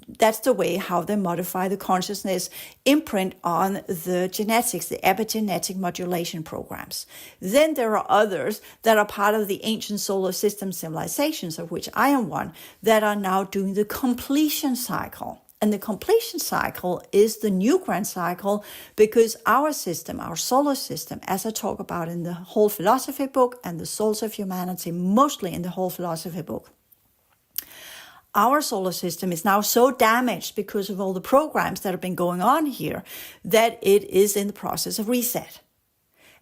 That's the way how they modify the consciousness imprint on the genetics, the epigenetic modulation programs. Then there are others that are part of the ancient solar system civilizations, of which I am one, that are now doing the completion cycle. And the completion cycle is the new grand cycle because our system, our solar system, as I talk about in the whole philosophy book and the Souls of Humanity, mostly in the whole philosophy book, our solar system is now so damaged because of all the programs that have been going on here that it is in the process of reset.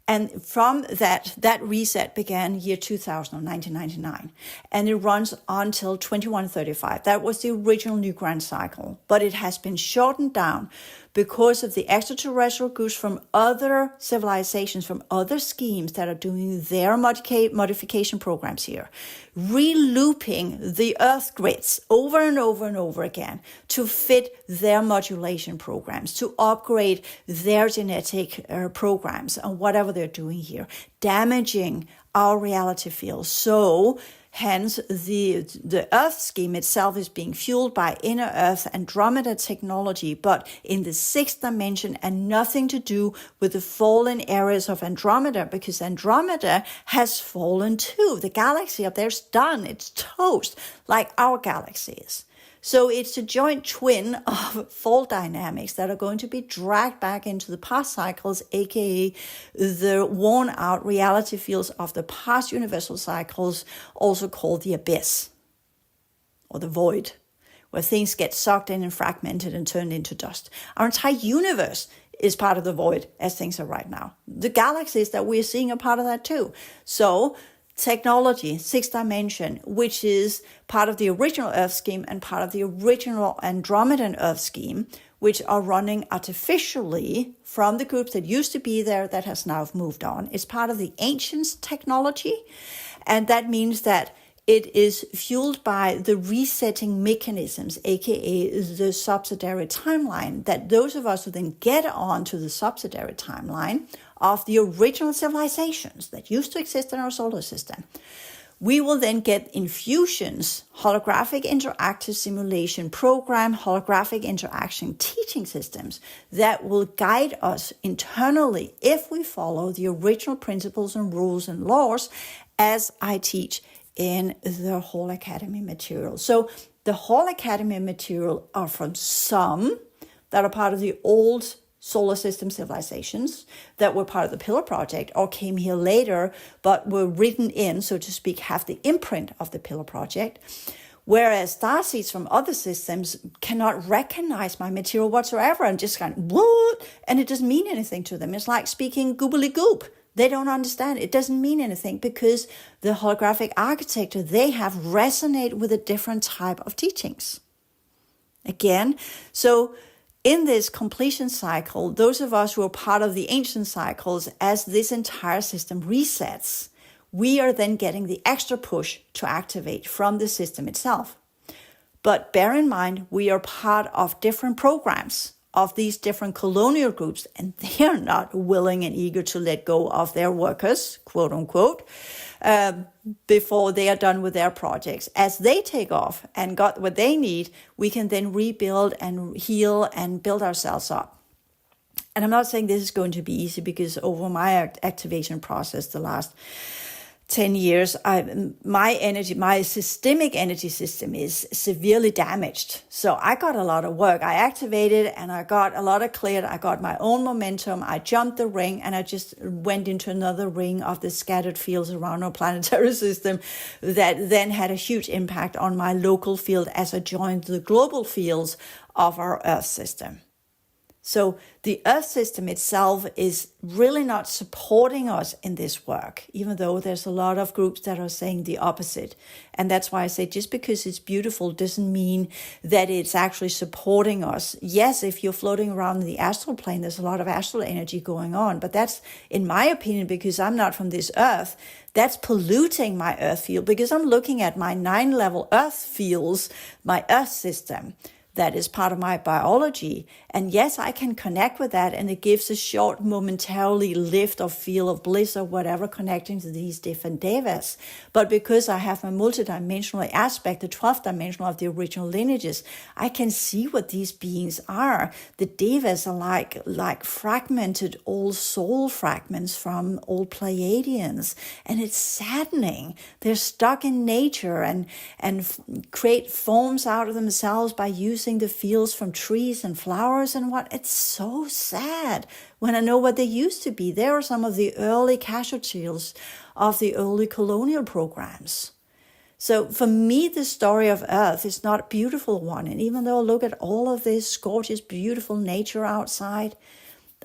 And from that reset began year 2000, 1999, and it runs until 2135. That was the original new grand cycle, but it has been shortened down because of the extraterrestrial groups from other civilizations, from other schemes that are doing their modification programs here, re-looping the Earth grids over and over and over again to fit their modulation programs, to upgrade their genetic programs and whatever they're doing here, damaging our reality field. So hence, the Earth scheme itself is being fueled by inner Earth Andromeda technology, but in the sixth dimension and nothing to do with the fallen areas of Andromeda, because Andromeda has fallen too. The galaxy up there is done. It's toast, like our galaxy is. So it's a joint twin of fault dynamics that are going to be dragged back into the past cycles, aka the worn out reality fields of the past universal cycles, also called the abyss or the void, where things get sucked in and fragmented and turned into dust. Our entire universe is part of the void as things are right now. The galaxies that we're seeing are part of that too. So technology, sixth dimension, which is part of the original Earth scheme and part of the original Andromedan Earth scheme, which are running artificially from the groups that used to be there that has now moved on. It's part of the ancients technology, and that means that it is fueled by the resetting mechanisms, aka the subsidiary timeline, that those of us who then get on to the subsidiary timeline of the original civilizations that used to exist in our solar system, we will then get infusions, holographic interactive simulation program, holographic interaction teaching systems that will guide us internally if we follow the original principles and rules and laws as I teach in the whole Academy material. So the whole Academy material are from some that are part of the old solar system civilizations that were part of the Pillar Project or came here later, but were written in, so to speak, have the imprint of the Pillar Project. Whereas starseeds from other systems cannot recognize my material whatsoever and just kind of, what? And it doesn't mean anything to them. It's like speaking goobly-goop. They don't understand. It doesn't mean anything because the holographic architecture they have resonate with a different type of teachings. Again, so in this completion cycle, those of us who are part of the ancient cycles, as this entire system resets, we are then getting the extra push to activate from the system itself. But bear in mind, we are part of different programs of these different colonial groups, and they are not willing and eager to let go of their workers, quote unquote, before they are done with their projects. As they take off and got what they need, we can then rebuild and heal and build ourselves up. And I'm not saying this is going to be easy, because over my activation process the last 10 years, my systemic energy system is severely damaged. So I got a lot of work. I activated and I got a lot of cleared. I got my own momentum. I jumped the ring and I just went into another ring of the scattered fields around our planetary system that then had a huge impact on my local field as I joined the global fields of our Earth system. So the Earth system itself is really not supporting us in this work, even though there's a lot of groups that are saying the opposite. And that's why I say just because it's beautiful doesn't mean that it's actually supporting us. Yes, if you're floating around in the astral plane, there's a lot of astral energy going on. But that's, in my opinion, because I'm not from this Earth, that's polluting my Earth field, because I'm looking at my 9-level Earth fields, my Earth system. That is part of my biology. And yes, I can connect with that, and it gives a short momentarily lift or feel of bliss or whatever connecting to these different devas. But because I have my multidimensional aspect, the 12th dimensional of the original lineages, I can see what these beings are. The devas are like fragmented old soul fragments from old Pleiadians. And it's saddening. They're stuck in nature and create forms out of themselves by using the fields from trees and flowers and what. It's so sad when I know what they used to be. There are some of the early casualties of the early colonial programs. So for me, the story of Earth is not a beautiful one. And even though I look at all of this gorgeous, beautiful nature outside,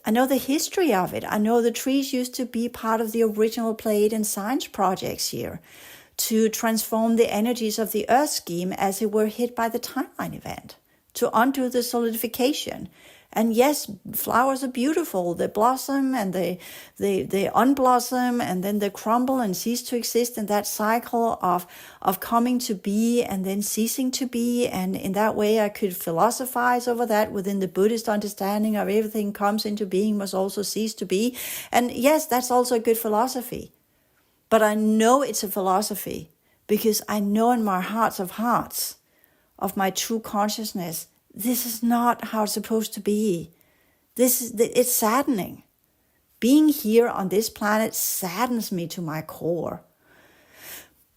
I know the history of it. I know the trees used to be part of the original Pleiadian science projects here to transform the energies of the Earth scheme as it were hit by the timeline event, to undo the solidification. And yes, flowers are beautiful. They blossom and they unblossom, and then they crumble and cease to exist in that cycle of coming to be and then ceasing to be. And in that way, I could philosophize over that within the Buddhist understanding of everything comes into being must also cease to be. And yes, that's also a good philosophy. But I know it's a philosophy because I know in my hearts of hearts, of my true consciousness, this is not how it's supposed to be. It's saddening. Being here on this planet saddens me to my core.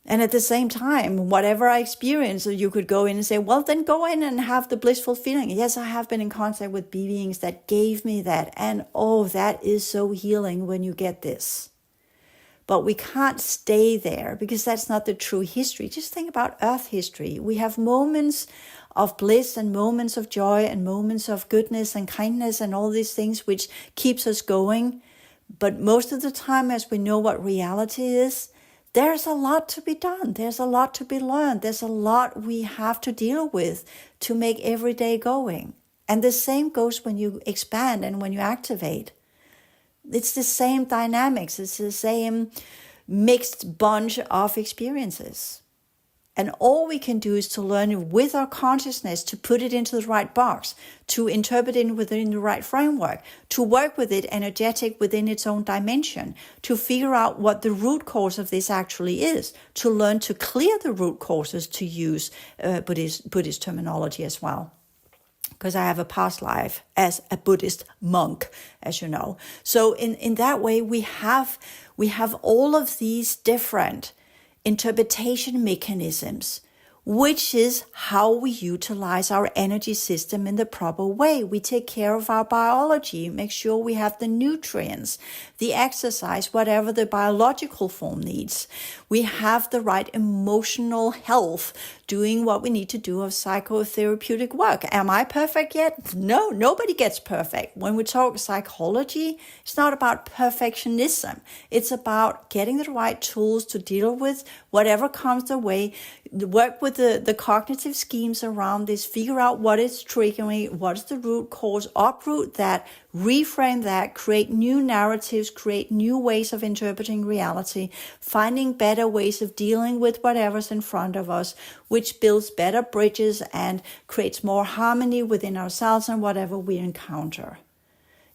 And at the same time, whatever I experience, you could go in and say, well, then go in and have the blissful feeling. Yes, I have been in contact with beings that gave me that. And oh, that is so healing when you get this. But we can't stay there because that's not the true history. Just think about Earth history. We have moments of bliss and moments of joy and moments of goodness and kindness and all these things which keeps us going. But most of the time, as we know what reality is, there's a lot to be done. There's a lot to be learned. There's a lot we have to deal with to make every day going. And the same goes when you expand and when you activate. It's the same dynamics. It's the same mixed bunch of experiences. And all we can do is to learn with our consciousness to put it into the right box, to interpret it within the right framework, to work with it energetic within its own dimension, to figure out what the root cause of this actually is, to learn to clear the root causes, to use Buddhist terminology as well. Because I have a past life as a Buddhist monk, as you know. So in that way, we have all of these different interpretation mechanisms, which is how we utilize our energy system in the proper way. We take care of our biology, make sure we have the nutrients, the exercise, whatever the biological form needs. We have the right emotional health, doing what we need to do of psychotherapeutic work. Am I perfect yet? No, nobody gets perfect. When we talk psychology, it's not about perfectionism. It's about getting the right tools to deal with whatever comes the way, work with the cognitive schemes around this, figure out what is triggering, what's the root cause, uproot that, reframe that, create new narratives, create new ways of interpreting reality, finding better ways of dealing with whatever's in front of us, which builds better bridges and creates more harmony within ourselves and whatever we encounter.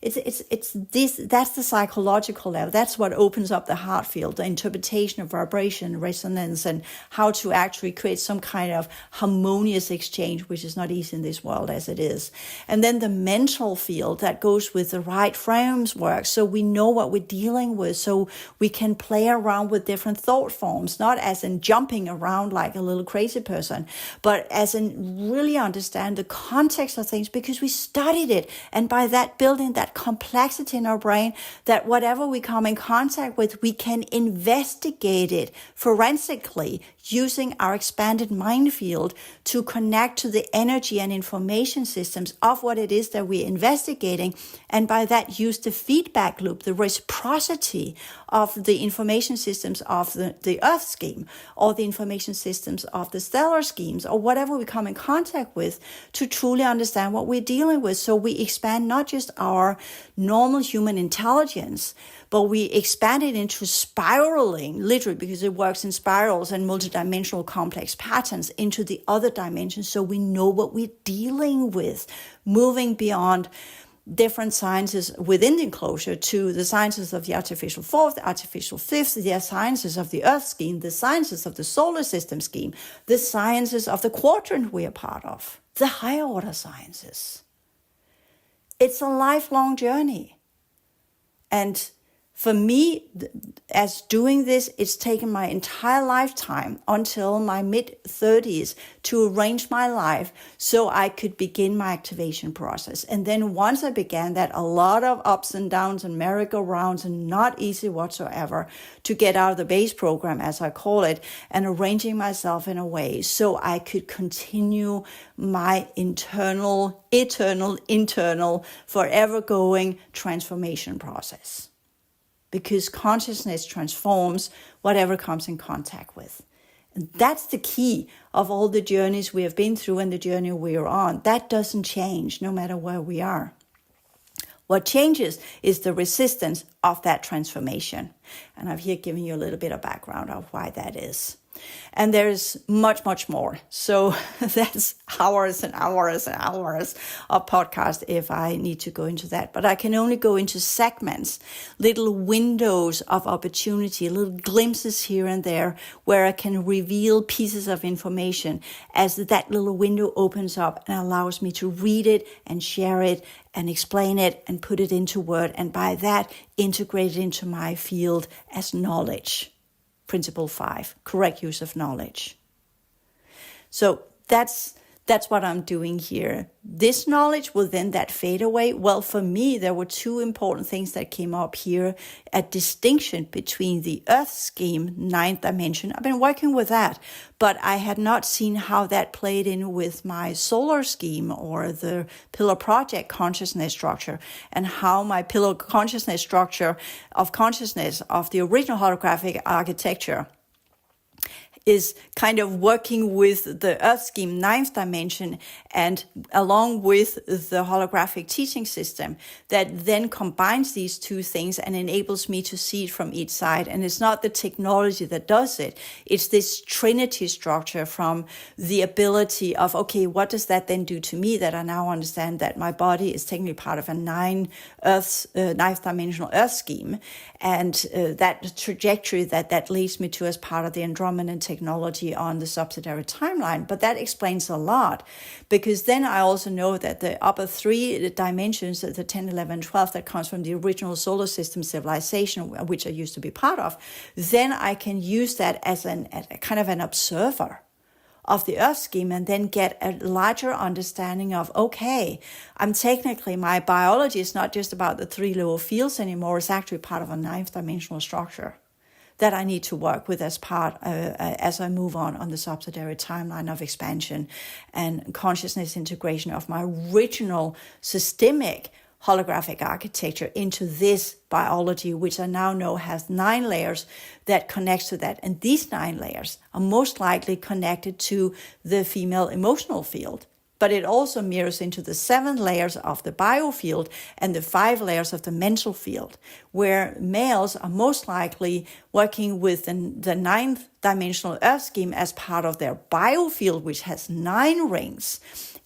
It's this, that's the psychological level. That's what opens up the heart field, the interpretation of vibration, resonance, and how to actually create some kind of harmonious exchange, which is not easy in this world as it is. And then the mental field that goes with the right framework, so we know what we're dealing with, so we can play around with different thought forms, not as in jumping around like a little crazy person, but as in really understand the context of things, because we studied it. And by that, building that complexity in our brain, that whatever we come in contact with, we can investigate it forensically using our expanded mind field to connect to the energy and information systems of what it is that we're investigating. And by that, use the feedback loop, the reciprocity of the information systems of the Earth scheme, or the information systems of the stellar schemes, or whatever we come in contact with, to truly understand what we're dealing with. So we expand not just our normal human intelligence, but we expand it into spiraling, literally, because it works in spirals and multidimensional complex patterns, into the other dimensions, so we know what we're dealing with, moving beyond different sciences within the enclosure to the sciences of the artificial fourth, the artificial fifth, the sciences of the Earth scheme, the sciences of the solar system scheme, the sciences of the quadrant we are part of, the higher order sciences. It's a lifelong journey. And for me, as doing this, it's taken my entire lifetime until my mid-30s to arrange my life so I could begin my activation process. And then once I began that, a lot of ups and downs and merry-go-rounds, and not easy whatsoever to get out of the base program, as I call it, and arranging myself in a way so I could continue my eternal, forever going transformation process. Because consciousness transforms whatever comes in contact with. And that's the key of all the journeys we have been through and the journey we are on. That doesn't change no matter where we are. What changes is the resistance of that transformation. And I've here given you a little bit of background of why that is. And there's much, much more. So that's hours and hours and hours of podcast if I need to go into that. But I can only go into segments, little windows of opportunity, little glimpses here and there where I can reveal pieces of information as that little window opens up and allows me to read it and share it and explain it and put it into word. And by that, integrate it into my field as knowledge. Principle 5, correct use of knowledge. So that's what I'm doing here. This knowledge will then that fade away. Well, for me, there were two important things that came up here. A distinction between the Earth scheme, 9th dimension. I've been working with that, but I had not seen how that played in with my solar scheme or the pillar project consciousness structure, and how my pillar consciousness structure of consciousness of the original holographic architecture is kind of working with the Earth scheme, 9th dimension, and along with the holographic teaching system that then combines these two things and enables me to see it from each side. And it's not the technology that does it. It's this trinity structure from the ability of, okay, what does that then do to me, that I now understand that my body is technically part of a 9th dimensional Earth scheme, and that trajectory that leads me to as part of the Andromedan technology on the subsidiary timeline. But that explains a lot, because then I also know that the upper three dimensions, the 10, 11, 12, that comes from the original solar system civilization, which I used to be part of, then I can use that as a kind of an observer of the Earth scheme, and then get a larger understanding of, okay, my biology is not just about the three lower fields anymore. It's actually part of a 9th dimensional structure that I need to work with as part, as I move on the subsidiary timeline of expansion and consciousness integration of my original systemic holographic architecture into this biology, which I now know has 9 layers that connects to that. And these 9 layers are most likely connected to the female emotional field. But it also mirrors into the 7 layers of the biofield and the 5 layers of the mental field, where males are most likely working with the 9th dimensional earth scheme as part of their biofield, which has 9 rings,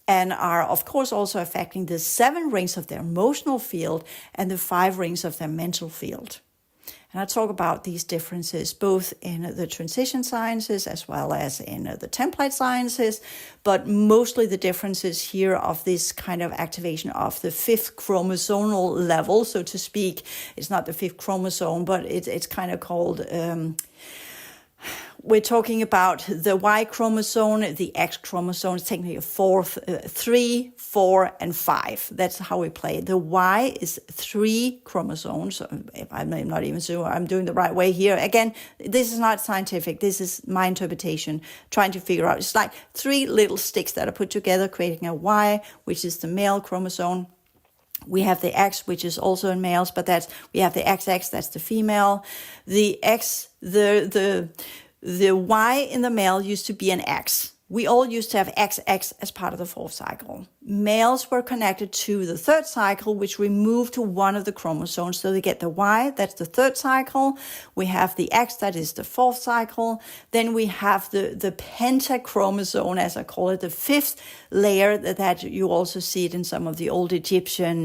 and are, of course, also affecting the 7 rings of their emotional field and the 5 rings of their mental field. And I talk about these differences both in the transition sciences as well as in the template sciences, but mostly the differences here of this kind of activation of the 5th chromosomal level, so to speak. It's not the 5th chromosome, but it's kind of called... we're talking about the Y chromosome, the X chromosome is technically a 3, 4, and 5. That's how we play. The Y is 3 chromosomes. I'm not even sure I'm doing the right way here. Again, this is not scientific. This is my interpretation, trying to figure out. It's like 3 little sticks that are put together, creating a Y, which is the male chromosome. We have the X, which is also in males, but we have the XX, that's the female. The X, the Y in the male used to be an X. We all used to have XX as part of the 4th cycle. Males were connected to the 3rd cycle, which removed to one of the chromosomes. So they get the Y, that's the 3rd cycle. We have the X, that is the 4th cycle. Then we have the pentachromosome, as I call it, the 5th layer that you also see it in some of the old Egyptian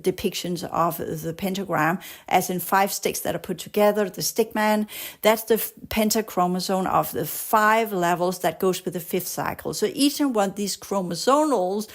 depictions of the pentagram, as in 5 sticks that are put together, the stick man. That's the pentachromosome of the 5 levels that goes with the 5th cycle. So each and one of these chromosomes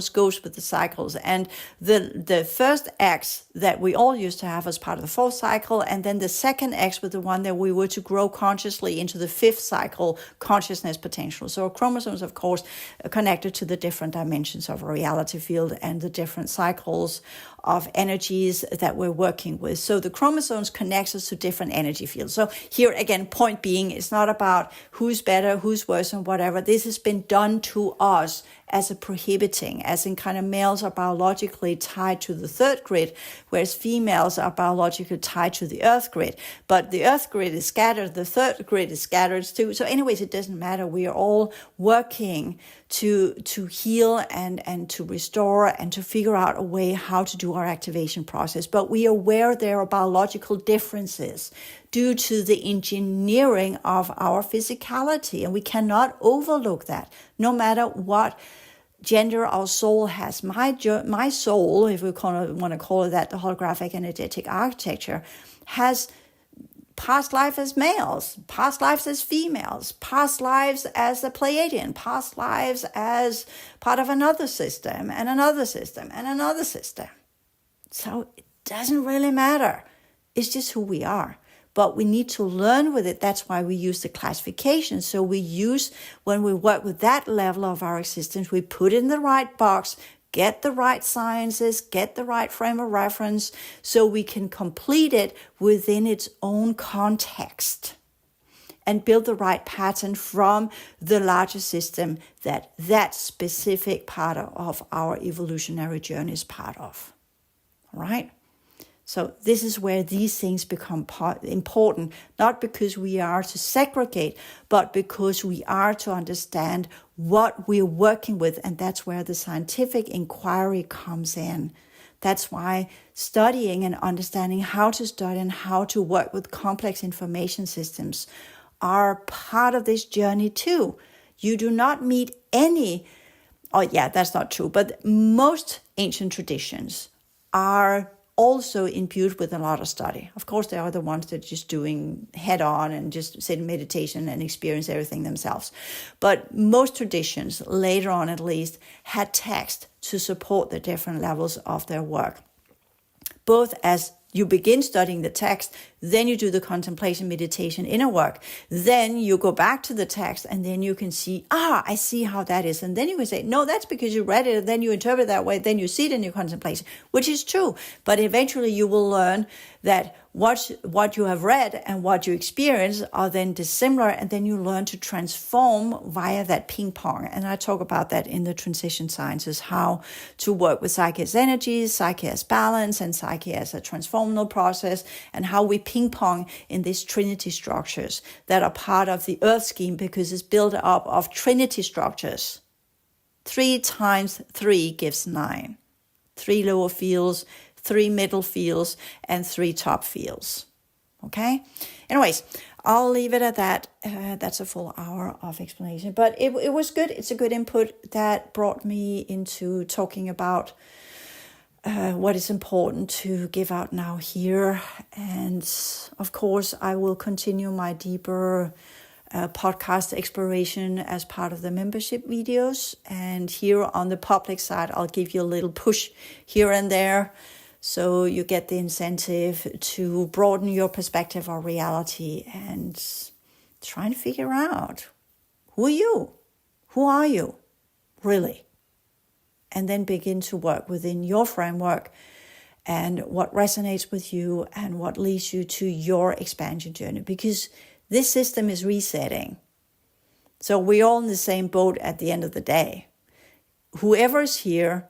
goes with the cycles. And the first X that we all used to have as part of the 4th cycle, and then the second X was the one that we were to grow consciously into the 5th cycle consciousness potential. So chromosomes, of course, are connected to the different dimensions of a reality field and the different cycles of energies that we're working with. So the chromosomes connect us to different energy fields. So here again, point being, it's not about who's better, who's worse, and whatever. This has been done to us as a prohibiting, as in kind of males are biologically tied to the 3rd grid, whereas females are biologically tied to the earth grid. But the earth grid is scattered, the 3rd grid is scattered too. So anyways, it doesn't matter. We are all working to heal and to restore and to figure out a way how to do our activation process. But we are aware there are biological differences due to the engineering of our physicality, and we cannot overlook that, no matter what gender our soul has. My soul, if we want to call it that, the holographic energetic architecture, has past life as males, past lives as females, past lives as a Pleiadian, past lives as part of another system and another system and another system. So it doesn't really matter. It's just who we are. But we need to learn with it. That's why we use the classification. So when we work with that level of our existence, we put it in the right box, get the right sciences, get the right frame of reference, so we can complete it within its own context and build the right pattern from the larger system that specific part of our evolutionary journey is part of. All right? So this is where these things become important, not because we are to segregate, but because we are to understand what we're working with. And that's where the scientific inquiry comes in. That's why studying and understanding how to study and how to work with complex information systems are part of this journey too. You do not meet that's not true, but most ancient traditions are also imbued with a lot of study. Of course, there are the ones that are just doing head on and just sit in meditation and experience everything themselves. But most traditions, later on at least, had text to support the different levels of their work. Both as you begin studying the text, then you do the contemplation, meditation, inner work. Then you go back to the text and then you can see, I see how that is. And then you can say, no, that's because you read it and then you interpret it that way. Then you see it in your contemplation, which is true. But eventually you will learn that what you have read and what you experience are then dissimilar, and then you learn to transform via that ping pong. And I talk about that in the transition sciences, how to work with psyche as energy, psyche as balance, and psyche as a transformational process, and how we ping pong in these trinity structures that are part of the earth scheme, because it's built up of trinity structures. 3 times 3 gives 9. 3 lower fields, 3 middle fields, and 3 top fields. Okay? Anyways, I'll leave it at that. That's a full hour of explanation. But it was good. It's a good input that brought me into talking about what is important to give out now here. And of course, I will continue my deeper podcast exploration as part of the membership videos. And here on the public side, I'll give you a little push here and there, so you get the incentive to broaden your perspective of reality and try and figure out who are you? Who are you, really? And then begin to work within your framework and what resonates with you and what leads you to your expansion journey. Because this system is resetting. So we're all in the same boat at the end of the day. Whoever's here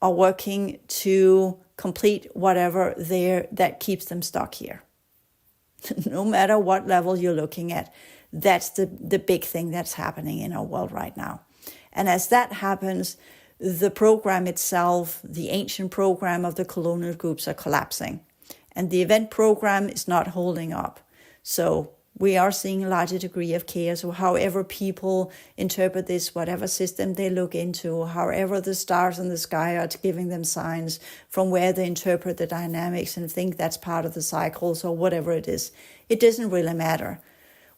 are working to complete whatever that keeps them stuck here. No matter what level you're looking at, that's the big thing that's happening in our world right now. And as that happens, the program itself, the ancient program of the colonial groups, are collapsing. And the event program is not holding up. So we are seeing a larger degree of chaos, or however people interpret this, whatever system they look into, however the stars in the sky are giving them signs from where they interpret the dynamics and think that's part of the cycles or whatever it is. It doesn't really matter.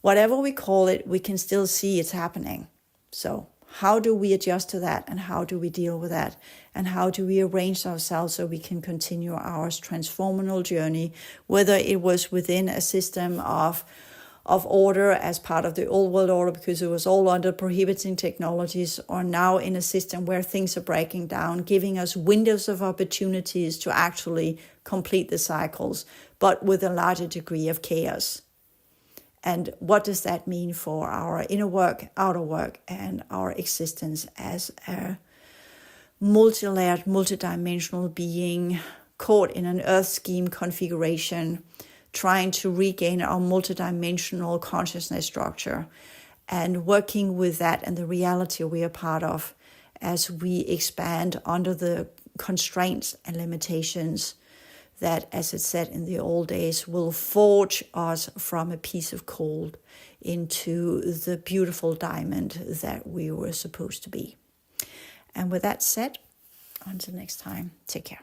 Whatever we call it, we can still see it's happening. So how do we adjust to that, and how do we deal with that, and how do we arrange ourselves so we can continue our transformational journey, whether it was within a system of order as part of the old world order because it was all under prohibiting technologies, or now in a system where things are breaking down, giving us windows of opportunities to actually complete the cycles, but with a larger degree of chaos. And what does that mean for our inner work, outer work, and our existence as a multi-layered, multidimensional being caught in an earth scheme configuration, trying to regain our multidimensional consciousness structure and working with that and the reality we are part of as we expand under the constraints and limitations that, as it said in the old days, will forge us from a piece of coal into the beautiful diamond that we were supposed to be. And with that said, until next time, take care.